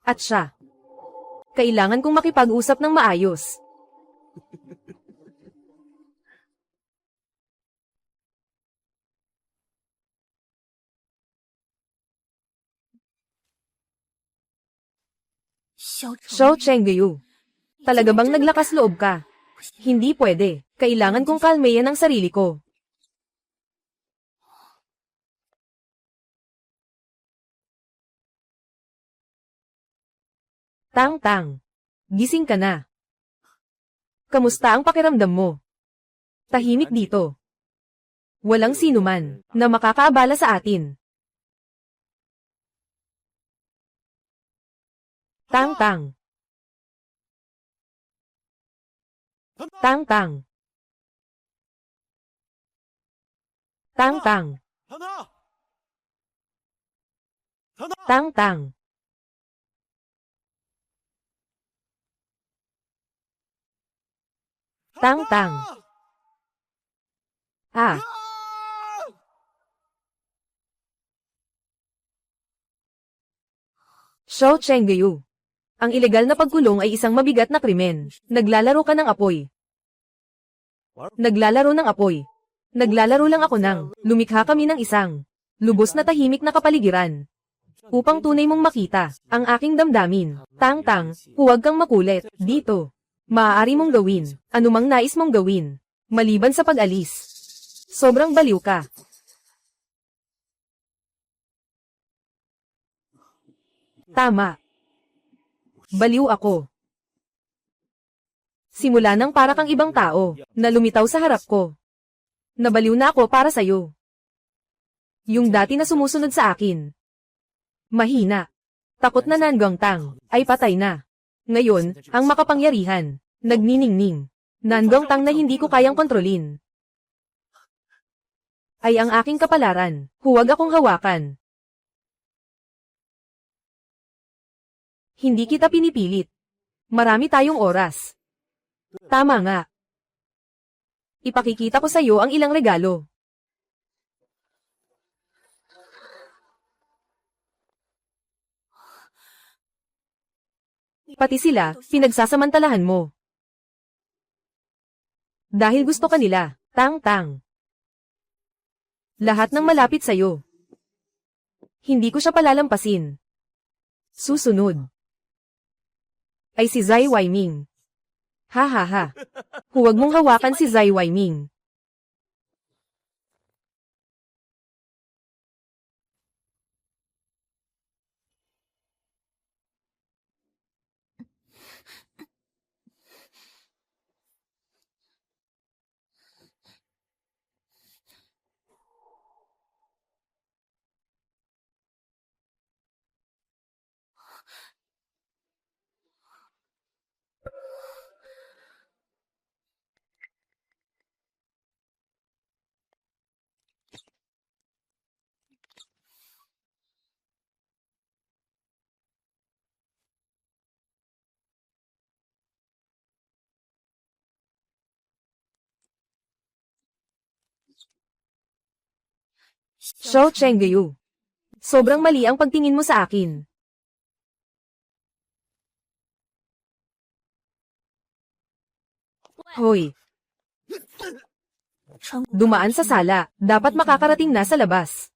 At siya. Kailangan kong makipag-usap ng maayos. Xiao Chengyu. Talaga bang naglakas loob ka? Hindi pwede. Kailangan kong kalmayan ang sarili ko. Tang-tang. Gising ka na. Kamusta ang pakiramdam mo? Tahimik dito. Walang sinuman na makakaabala sa atin. Tang-tang. Tang-tang. Tang-tang. Tang-tang. Tang-tang. Ah. Xiao Chengyu. Ang ilegal na pagkulong ay isang mabigat na krimen. Naglalaro ka ng apoy. Naglalaro ng apoy. Naglalaro lang ako ng lumikha kami ng isang lubos na tahimik na kapaligiran. Upang tunay mong makita ang aking damdamin. Tang-tang, huwag kang makulit. Dito. Maaari mong gawin anumang nais mong gawin. Maliban sa pag-alis. Sobrang baliw ka. Tama. Baliw ako. Simula nang para kang ibang tao na lumitaw sa harap ko. Nabaliw na ako para sa'yo. Yung dati na sumusunod sa akin. Mahina. Takot na Nangongtang ay patay na. Ngayon, ang makapangyarihan, nagniningning. Nangongtang na hindi ko kayang kontrolin. Ay ang aking kapalaran, huwag akong hawakan. Hindi kita pinipilit. Marami tayong oras. Tama nga. Ipakikita ko sa iyo ang ilang regalo. Pati sila, pinagsasamantalahan mo. Dahil gusto ka nila, tang-tang. Lahat ng malapit sa iyo. Hindi ko siya palalampasin. Susunod ay si Zai Weiming. Ha ha ha. Huwag mong hawakan si Zai Weiming. Xiao Chengyu. Sobrang mali ang pagtingin mo sa akin. Hoy. Dumaan sa sala, dapat makakarating na sa labas.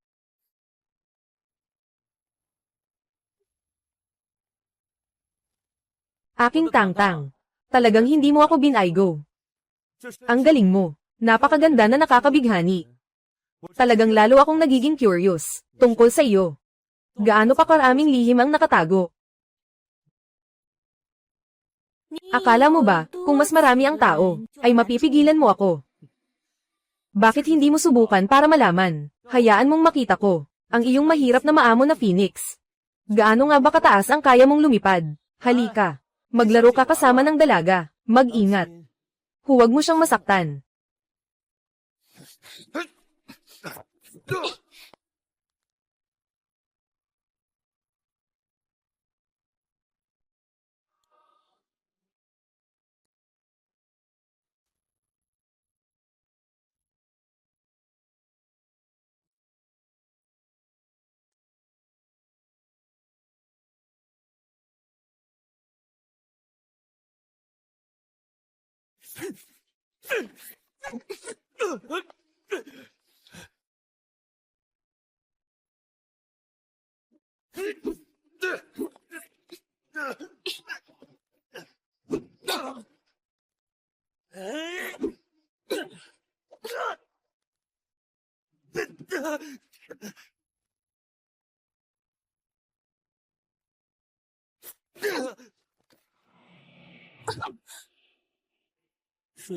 Aking tang-tang. Talagang hindi mo ako binaygo. Ang galing mo. Napakaganda na nakakabighani. Talagang lalo akong nagiging curious tungkol sa iyo. Gaano pa karaming lihim ang nakatago? Akala mo ba, kung mas marami ang tao, ay mapipigilan mo ako? Bakit hindi mo subukan para malaman? Hayaan mong makita ko ang iyong mahirap na maamo na Phoenix. Gaano nga ba kataas ang kaya mong lumipad? Halika. Maglaro ka kasama ng dalaga. Mag-ingat. Huwag mo siyang masaktan.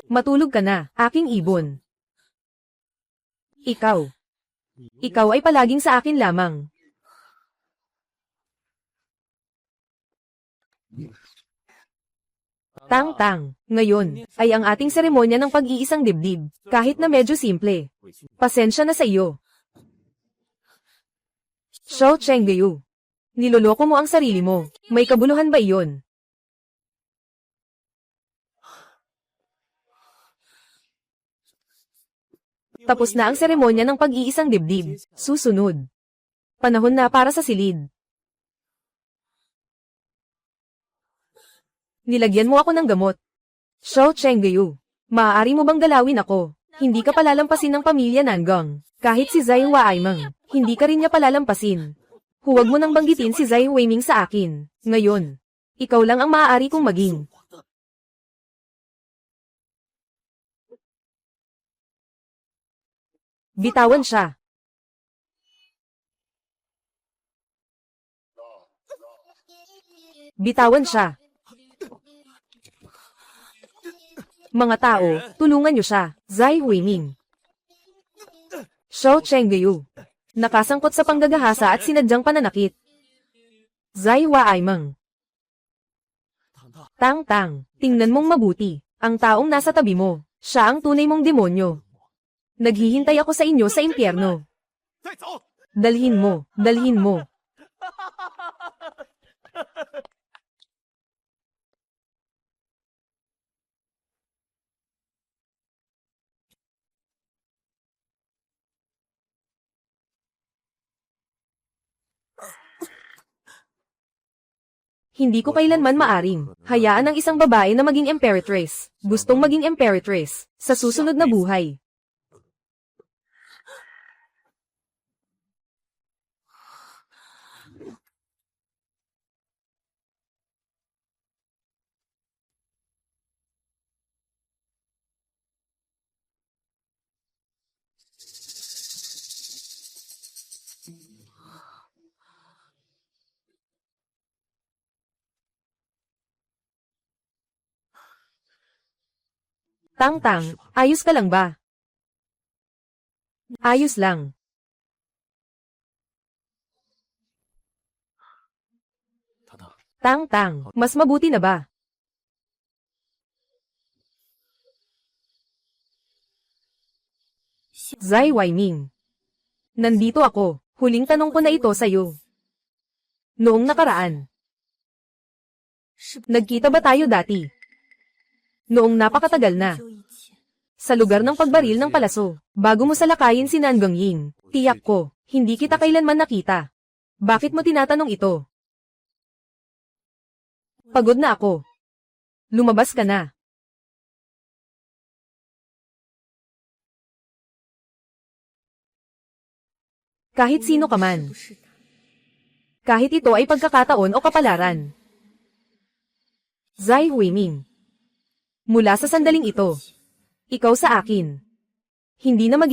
Matulog ka na, aking ibon. Ikaw. Ikaw ay palaging sa akin lamang. Tang-tang, ngayon, ay ang ating seremonya ng pag-iisang dibdib, kahit na medyo simple. Pasensya na sa iyo. Shou Chenggayu. Niloloko mo ang sarili mo, may kabuluhan ba iyon? Tapos na ang seremonya ng pag-iisang dibdib, susunod. Panahon na para sa silid. Nilagyan mo ako ng gamot. Shou Chenggayu, maaari mo bang dalawin ako? Hindi ka palalampasin ng pamilya Nangang. Kahit si Zai Huaimeng, hindi ka rin niya palalampasin. Huwag mo nang banggitin si Zai Huiming sa akin. Ngayon, ikaw lang ang maaari kong maging. Bitawan siya. Bitawan siya. Mga tao, tulungan niyo siya. Zai Huiming. Shou Chenggayu. Nakasangkot sa panggagahasa at sinadyang pananakit. Zai Huaimeng. Tang-tang, tingnan mong mabuti. Ang taong nasa tabi mo, siya ang tunay mong demonyo. Naghihintay ako sa inyo sa impyerno. Dalhin mo, dalhin mo. Hindi ko kailanman maaring hayaan ang isang babae na maging imperatrice. Gustong maging imperatrice sa susunod na buhay. Tang-tang, ayos ka lang ba? Ayos lang. Tang-tang, mas mabuti na ba? Zai Huiming. Nandito ako. Huling tanong ko na ito sa'yo. Noong nakaraan. Nagkita ba tayo dati? Noong napakatagal na. Sa lugar ng pagbaril ng palaso, bago mo salakayin si Nangang Ying, tiyak ko, hindi kita kailanman nakita. Bakit mo tinatanong ito? Pagod na ako. Lumabas ka na. Kahit sino ka man. Kahit ito ay pagkakataon o kapalaran. Zai Huiming. Mula sa sandaling ito, ikaw sa akin. Hindi na magiging